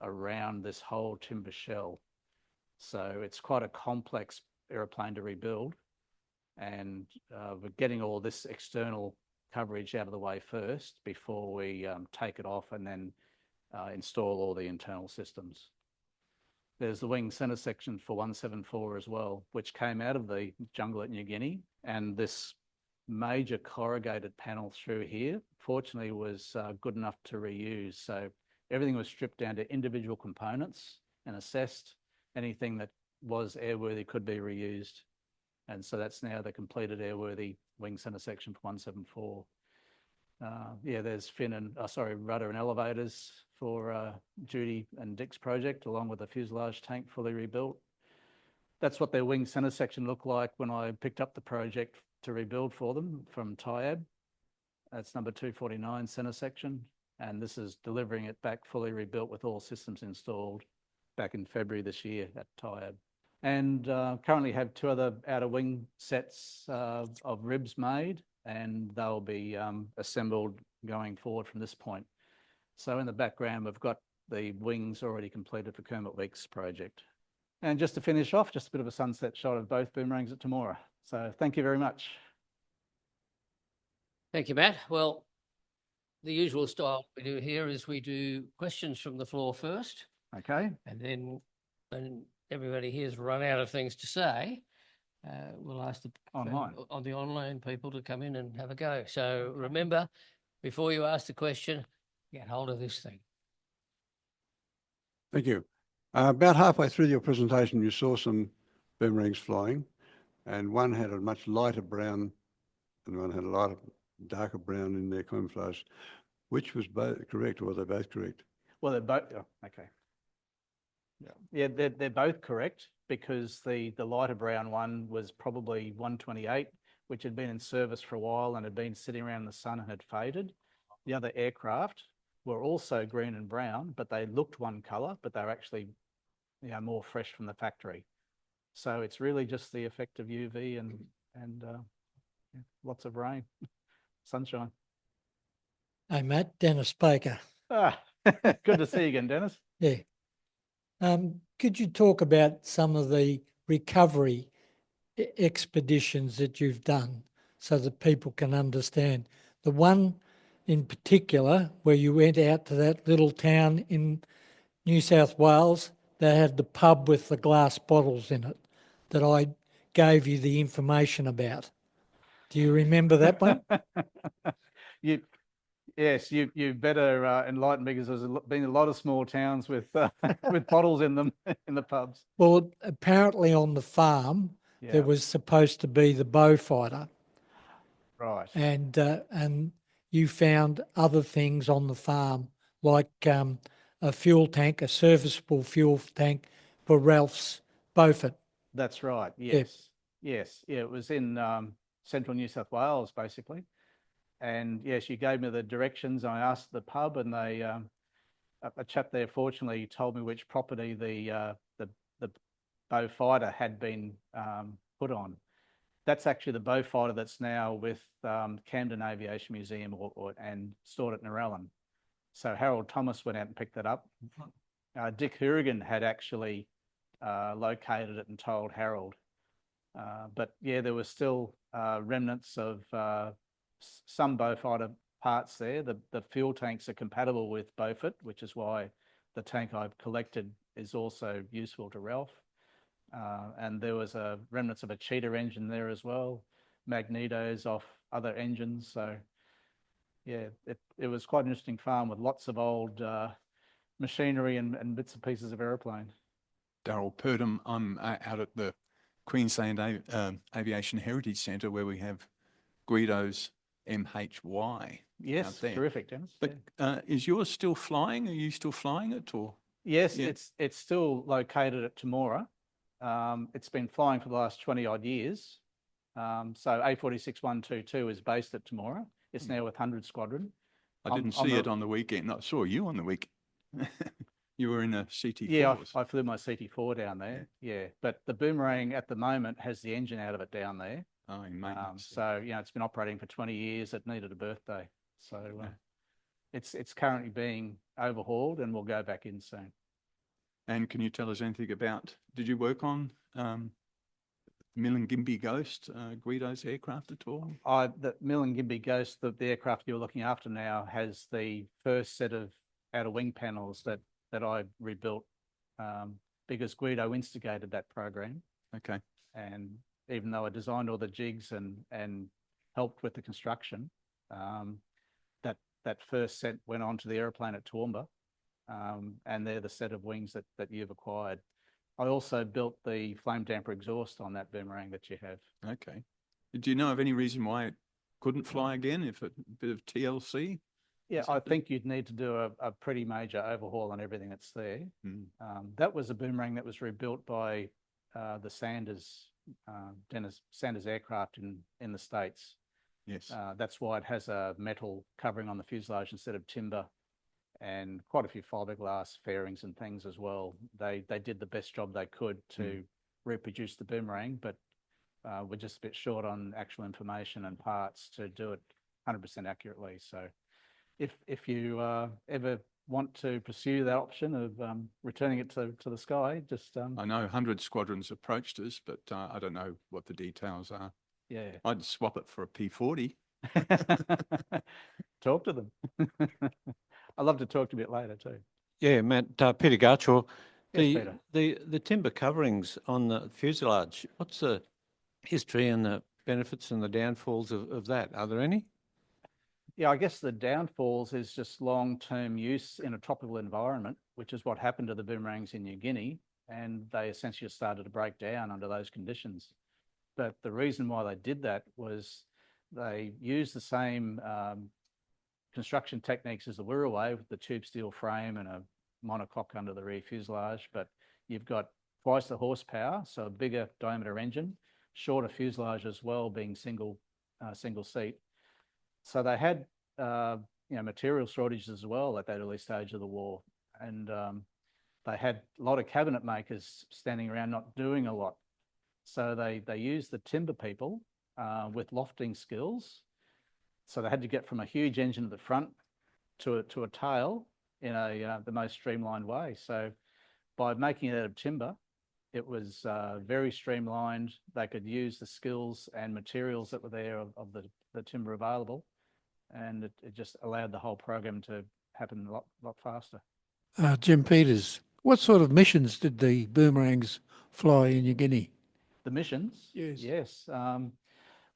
around this whole timber shell. So it's quite a complex aeroplane to rebuild, and we're getting all this external coverage out of the way first before we take it off and then install all the internal systems. There's the wing centre section for 174 as well, which came out of the jungle at New Guinea, and this major corrugated panel through here fortunately was good enough to reuse. So everything was stripped down to individual components and assessed. Anything that was airworthy could be reused. And so that's now the completed airworthy wing centre section for 174. Yeah, there's rudder and elevators for Judy and Dick's project, along with the fuselage tank fully rebuilt. That's what their wing centre section looked like when I picked up the project to rebuild for them from Tyab. That's number 249 centre section. And this is delivering it back fully rebuilt with all systems installed back in February this year at Tyab. And currently have 2 other outer wing sets of ribs made, and they'll be assembled going forward from this point. So in the background, we've got the wings already completed for Kermit Weeks' project. And just to finish off, just a bit of a sunset shot of both Boomerangs at Temora. So thank you very much. Thank you, Matt. Well, the usual style we do here is we do questions from the floor first. Okay. And then when everybody here's run out of things to say, we'll ask the Online. on the online people to come in and have a go. So remember, before you ask the question, get hold of this thing. Thank you. About halfway through your presentation, you saw some boomerangs flying, and one had a much lighter brown and one had a lighter, darker brown in their camouflage. Which was both correct, or were they both correct? Well, they're both, oh, okay. Yeah, they're both correct, because the lighter brown one was probably 128, which had been in service for a while and had been sitting around in the sun and had faded. The other aircraft were also green and brown, but they looked one colour, but they were actually, you know, more fresh from the factory. So it's really just the effect of UV and yeah, lots of rain, sunshine. Hey, Matt, Dennis Baker. Ah, good to see you again, Dennis. Yeah. Could you talk about some of the recovery expeditions that you've done so that people can understand? The one in particular where you went out to that little town in New South Wales that had the pub with the glass bottles in it that I gave you the information about. Do you remember that one? Yes, you better enlighten me, because there's been a lot of small towns with with bottles in them in the pubs. Well, apparently on the farm Yeah, there was supposed to be the bow fighter, right. and you found other things on the farm like a fuel tank, a serviceable fuel tank for Ralph's Beaufort. That's right. Yes, yes, yeah. It was in central New South Wales, basically. And yes, you gave me the directions. I asked the pub, and they a chap there fortunately told me which property the bow fighter had been put on. That's actually the bow fighter that's now with Camden Aviation Museum and stored at Narellan. So Harold Thomas went out and picked that up. Dick Hourigan had actually located it and told Harold. But yeah, there were still remnants of some bow fighter parts there. The fuel tanks are compatible with Beaufort, which is why the tank I've collected is also useful to Ralph. And there was remnants of a cheetah engine there as well, magnetos off other engines. So yeah, it was quite an interesting farm with lots of old machinery and bits and pieces of aeroplane. Darryl Purdom. I'm out at the Queensland Aviation Heritage Centre, where we have Guido's MHY. Yes, terrific, Dennis. But is yours still flying? Are you still flying it, or? Yes, yeah. It's still located at Temora. It's been flying for the last 20 odd years. So A46122 is based at Temora. It's now with 100 Squadron. I didn't see it on the weekend. I saw you on the week. You were in a CT4. Yeah, I flew my CT4 down there. Yeah, but the Boomerang at the moment has the engine out of it down there. Oh, so you know, it's been operating for 20 years. It needed a birthday, so it's currently being overhauled and will go back in soon. And can you tell us anything about? Did you work on Milingimbi Ghost, Guido's aircraft at all? The Milingimbi Ghost, the aircraft you're looking after now, has the first set of outer wing panels that I rebuilt because Guido instigated that program. Okay. And even though I designed all the jigs and helped with the construction, that first set went on to the aeroplane at Toowoomba, and they're the set of wings that you've acquired. I also built the flame damper exhaust on that Boomerang that you have. Okay. Do you know of any reason why it couldn't fly again, if a bit of TLC? Yeah, I think you'd need to do a pretty major overhaul on everything that's there. That was a Boomerang that was rebuilt by the Sanders aircraft in the States. Yes. That's why it has a metal covering on the fuselage instead of timber, and quite a few fiberglass fairings and things as well. They did the best job they could to reproduce the Boomerang, but we're just a bit short on actual information and parts to do it 100% accurately. So if you ever want to pursue that option of returning it to the sky, just I know 100 Squadrons approached us, but I don't know what the details are. Yeah, I'd swap it for a P40. Talk to them. I'd love to talk to you a bit later too. Yeah, Matt, Peter Garchaw. Yes, Peter. The timber coverings on the fuselage, what's the history and the benefits and the downfalls of that. Are there any? Yeah, I guess the downfalls is just long-term use in a tropical environment, which is what happened to the boomerangs in New Guinea, and they essentially started to break down under those conditions. But the reason why they did that was they used the same construction techniques as the Wirraway with the tube steel frame and a monocoque under the rear fuselage, but you've got twice the horsepower, so a bigger diameter engine, shorter fuselage as well, being single seat. So they had material shortages as well at that early stage of the war, and they had a lot of cabinet makers standing around not doing a lot. So they used the timber people with lofting skills. So they had to get from a huge engine at the front to a tail in the most streamlined way. So by making it out of timber, it was very streamlined. They could use the skills and materials that were there of the timber available, and it just allowed the whole program to happen a lot faster. Jim Peters, what sort of missions did the boomerangs fly in New Guinea? The missions? Yes. Yes.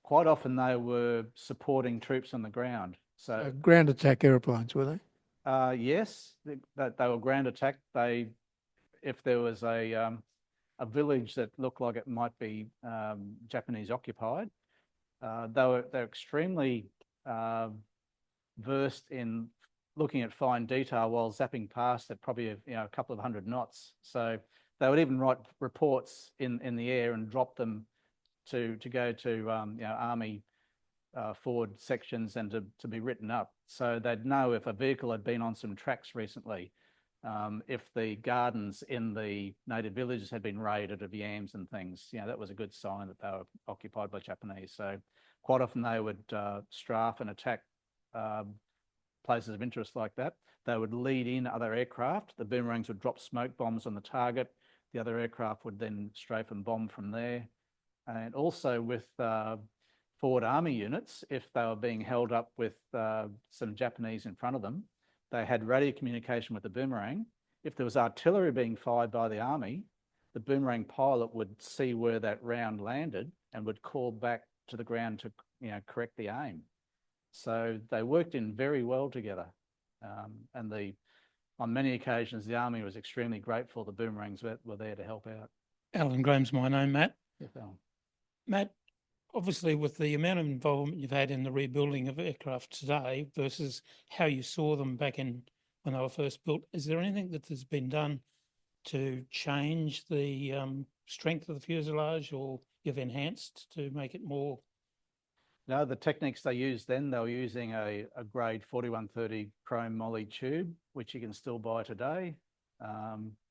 Quite often they were supporting troops on the ground. So Ground attack aeroplanes, were they? yes, they were ground attack. If there was a village that looked like it might be Japanese occupied, they're extremely versed in looking at fine detail while zapping past at probably a couple of hundred knots. So they would even write reports in the air and drop them to go to army forward sections and to be written up. So they'd know if a vehicle had been on some tracks recently, if the gardens in the native villages had been raided of yams and things. That was a good sign that they were occupied by Japanese. So quite often they would strafe and attack places of interest like that. They would lead in other aircraft. The boomerangs would drop smoke bombs on the target. The other aircraft would then strafe and bomb from there. And also with forward army units, if they were being held up with some Japanese in front of them, they had radio communication with the boomerang. If there was artillery being fired by the army, the boomerang pilot would see where that round landed and would call back to the ground to correct the aim. So they worked in very well together. And on many occasions, the army was extremely grateful the boomerangs were there to help out. Alan Graham's my name, Matt. Yes, Alan. Matt, obviously with the amount of involvement you've had in the rebuilding of aircraft today versus how you saw them back in when they were first built, is there anything that has been done to change the strength of the fuselage, or you've enhanced to make it more? No, the techniques they used then, they were using a grade 4130 chrome moly tube, which you can still buy today,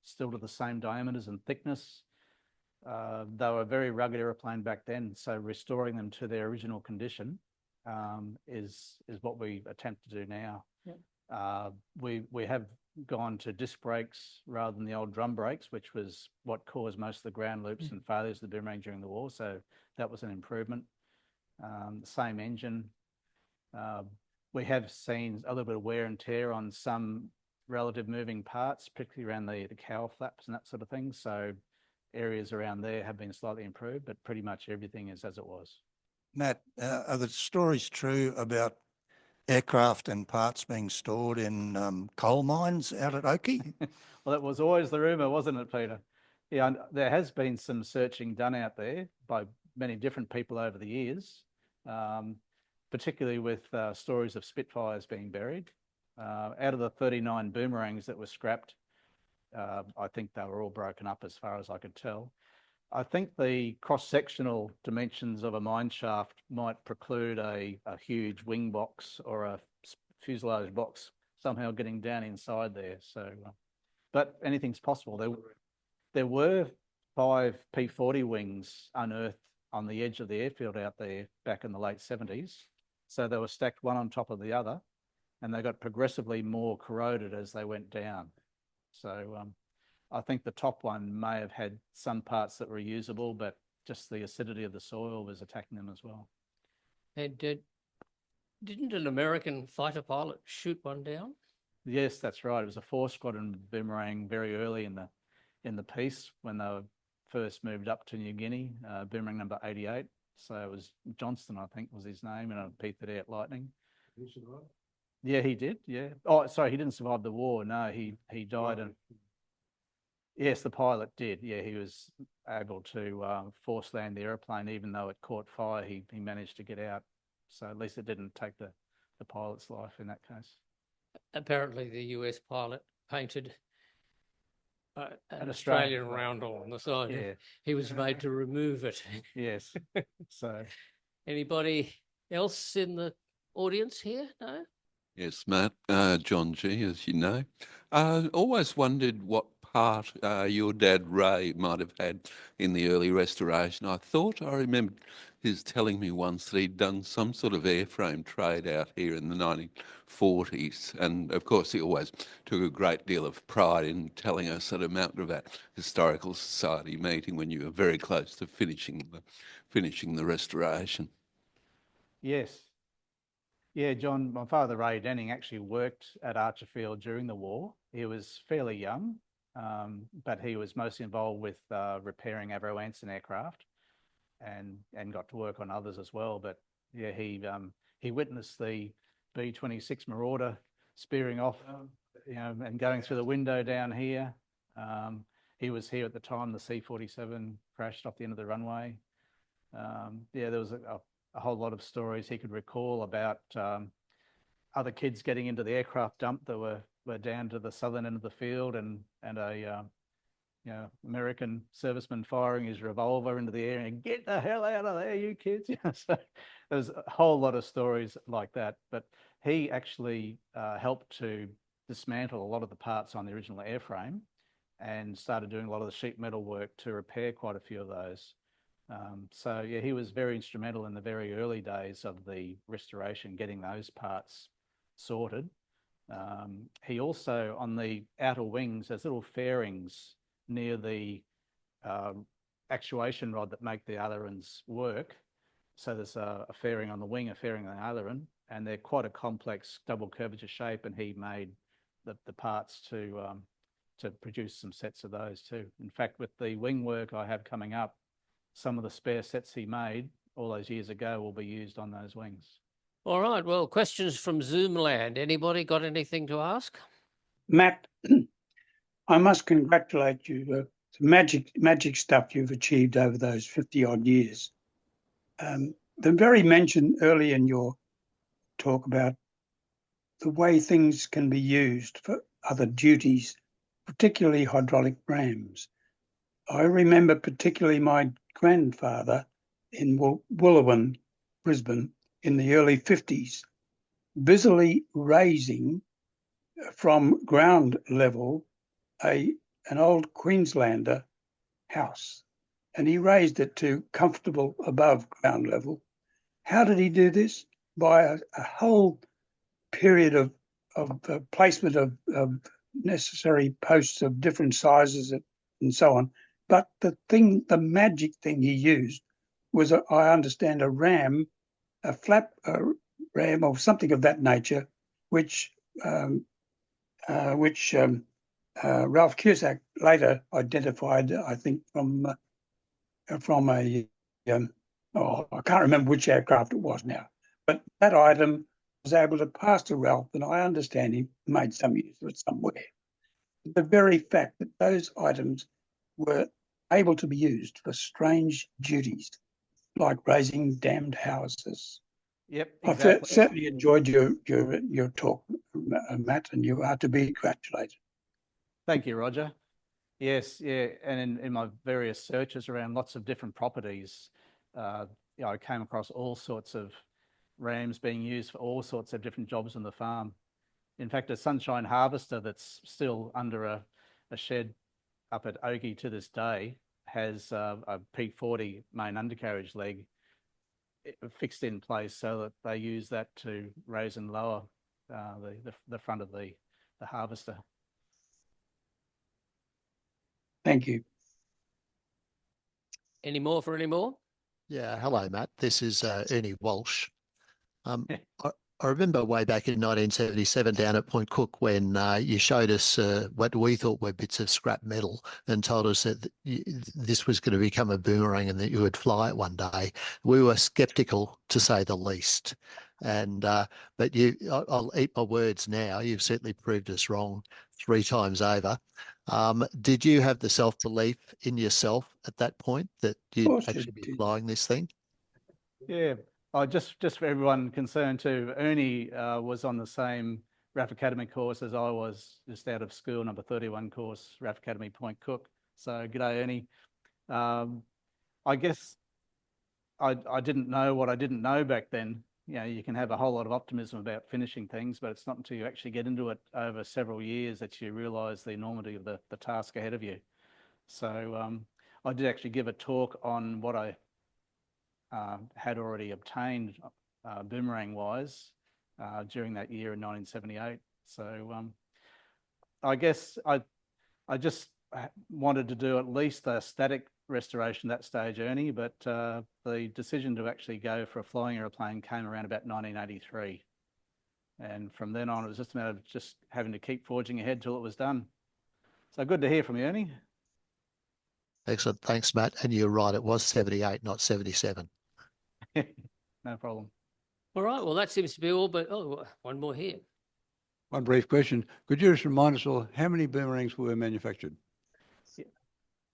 still to the same diameters and thickness. They were a very rugged aeroplane back then, so restoring them to their original condition is what we attempt to do now. Yep. We have gone to disc brakes rather than the old drum brakes, which was what caused most of the ground loops and failures of the boomerang during the war. So that was an improvement. The same engine. We have seen a little bit of wear and tear on some relative moving parts, particularly around the cowl flaps and that sort of thing. So areas around there have been slightly improved, but pretty much everything is as it was. Matt, are the stories true about aircraft and parts being stored in coal mines out at Oki? Well, that was always the rumour, wasn't it, Peter? Yeah, there has been some searching done out there by many different people over the years, particularly with stories of Spitfires being buried. Out of the 39 boomerangs that were scrapped, I think they were all broken up as far as I could tell. I think the cross-sectional dimensions of a mine shaft might preclude a huge wing box or a fuselage box somehow getting down inside there. So, but anything's possible. There were 5 P-40 wings unearthed on the edge of the airfield out there back in the late 70s. So they were stacked one on top of the other, and they got progressively more corroded as they went down. So I think the top one may have had some parts that were usable, but just the acidity of the soil was attacking them as well. And didn't an American fighter pilot shoot one down? Yes, that's right. It was a 4 squadron boomerang very early in the piece when they were first moved up to New Guinea, Boomerang number 88. So it was Johnston, I think, was his name, and a P-38 Lightning. Did he survive? Yeah, he did. Yeah. Oh, sorry, he didn't survive the war. No, he died. And yes, the pilot did. Yeah, he was able to force land the aeroplane, even though it caught fire. He managed to get out. So at least it didn't take the pilot's life in that case. Apparently, the US pilot painted an Australian Australian roundel on the side. Yeah. He was made to remove it. Yes. So Anybody else in the audience here? No? Yes, Matt, John G, as you know. Always wondered what part your dad Ray might have had in the early restoration. I remembered his telling me once that he'd done some sort of airframe trade out here in the 1940s. And of course, he always took a great deal of pride in telling us at a Mount Gravatt Historical Society meeting when you were very close to finishing the restoration. yes. Yeah, John, my father, Ray Denning, actually worked at Archerfield during the war. He was fairly young, but he was mostly involved with repairing Avro Anson aircraft and got to work on others as well. But yeah, he witnessed the B-26 Marauder spearing off, and going through the window down here. He was here at the time the C-47 crashed off the end of the runway. Yeah, there was a whole lot of stories he could recall about other kids getting into the aircraft dump that were down to the southern end of the field, and a American serviceman firing his revolver into the air and get the hell out of there, you kids. So there's a whole lot of stories like that. But he actually helped to dismantle a lot of the parts on the original airframe and started doing a lot of the sheet metal work to repair quite a few of those. So yeah, he was very instrumental in the very early days of the restoration, getting those parts sorted. He also, on the outer wings, there's little fairings near the actuation rod that make the ailerons work. So there's a fairing on the wing, a fairing on the aileron, and they're quite a complex double curvature shape, and he made the parts to produce some sets of those too. In fact, with the wing work I have coming up, some of the spare sets he made all those years ago will be used on those wings. All right. Well, questions from Zoom land. Anybody got anything to ask? Matt, I must congratulate you. The magic stuff you've achieved over those 50 odd years. The very mention early in your talk about the way things can be used for other duties, particularly hydraulic rams. I remember particularly my grandfather in Wooloowin, Brisbane, in the early 50s, busily raising from ground level an old Queenslander house. And he raised it to comfortable above ground level. How did he do this? By a whole period of placement of necessary posts of different sizes and so on. But the magic thing he used was, I understand, a flap ram or something of that nature, which Ralph Cusack later identified, I think, from I can't remember which aircraft it was now, but that item was able to pass to Ralph, and I understand he made some use of it somewhere. The very fact that those items were able to be used for strange duties, like raising damned houses. Yep, exactly. I've certainly enjoyed your talk, Matt, and you are to be congratulated. Thank you, Roger. Yes, yeah, and in my various searches around lots of different properties, I came across all sorts of rams being used for all sorts of different jobs on the farm. In fact, a sunshine harvester that's still under a shed up at Oakey to this day has a P40 main undercarriage leg fixed in place so that they use that to raise and lower the front of the harvester. Thank you. Any more? Yeah, hello, Matt. This is Ernie Walsh. I remember way back in 1977 down at Point Cook when you showed us what we thought were bits of scrap metal and told us that this was going to become a boomerang and that you would fly it one day. We were skeptical, to say the least. And but I'll eat my words now. You've certainly proved us wrong 3 times over. Did you have the self-belief in yourself at that point that you'd course actually it be did. flying this thing? Yeah, just for everyone concerned too, Ernie was on the same RAF Academy course as I was, just out of school, number 31 course, RAF Academy Point Cook. So g'day, Ernie. I guess I didn't know what I didn't know back then. You know, you can have a whole lot of optimism about finishing things, but it's not until you actually get into it over several years that you realise the enormity of the task ahead of you. So I did actually give a talk on what I had already obtained boomerang-wise during that year in 1978. So I guess I just wanted to do at least a static restoration at that stage, Ernie, but the decision to actually go for a flying aeroplane came around about 1983. And from then on, it was just a matter of just having to keep forging ahead till it was done. So good to hear from you, Ernie. Excellent. Thanks, Matt. And you're right. It was 78, not 77. No problem. All right. Well, that seems to be all, but one more here. One brief question. Could you just remind us all how many boomerangs were manufactured?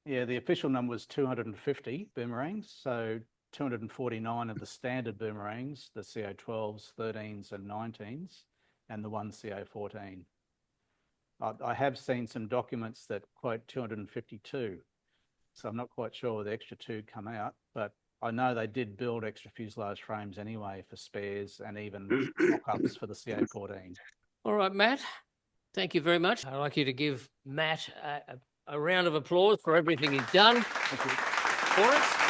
Yeah, the official number was 250 boomerangs. So 249 of the standard boomerangs, the CO12s, 13s and 19s, and the one CO14. I have seen some documents that quote 252. So I'm not quite sure where the extra 2 come out, but I know they did build extra fuselage frames anyway for spares and even mock-ups for the CO14. All right, Matt, thank you very much. I'd like you to give Matt a round of applause for everything he's done for us.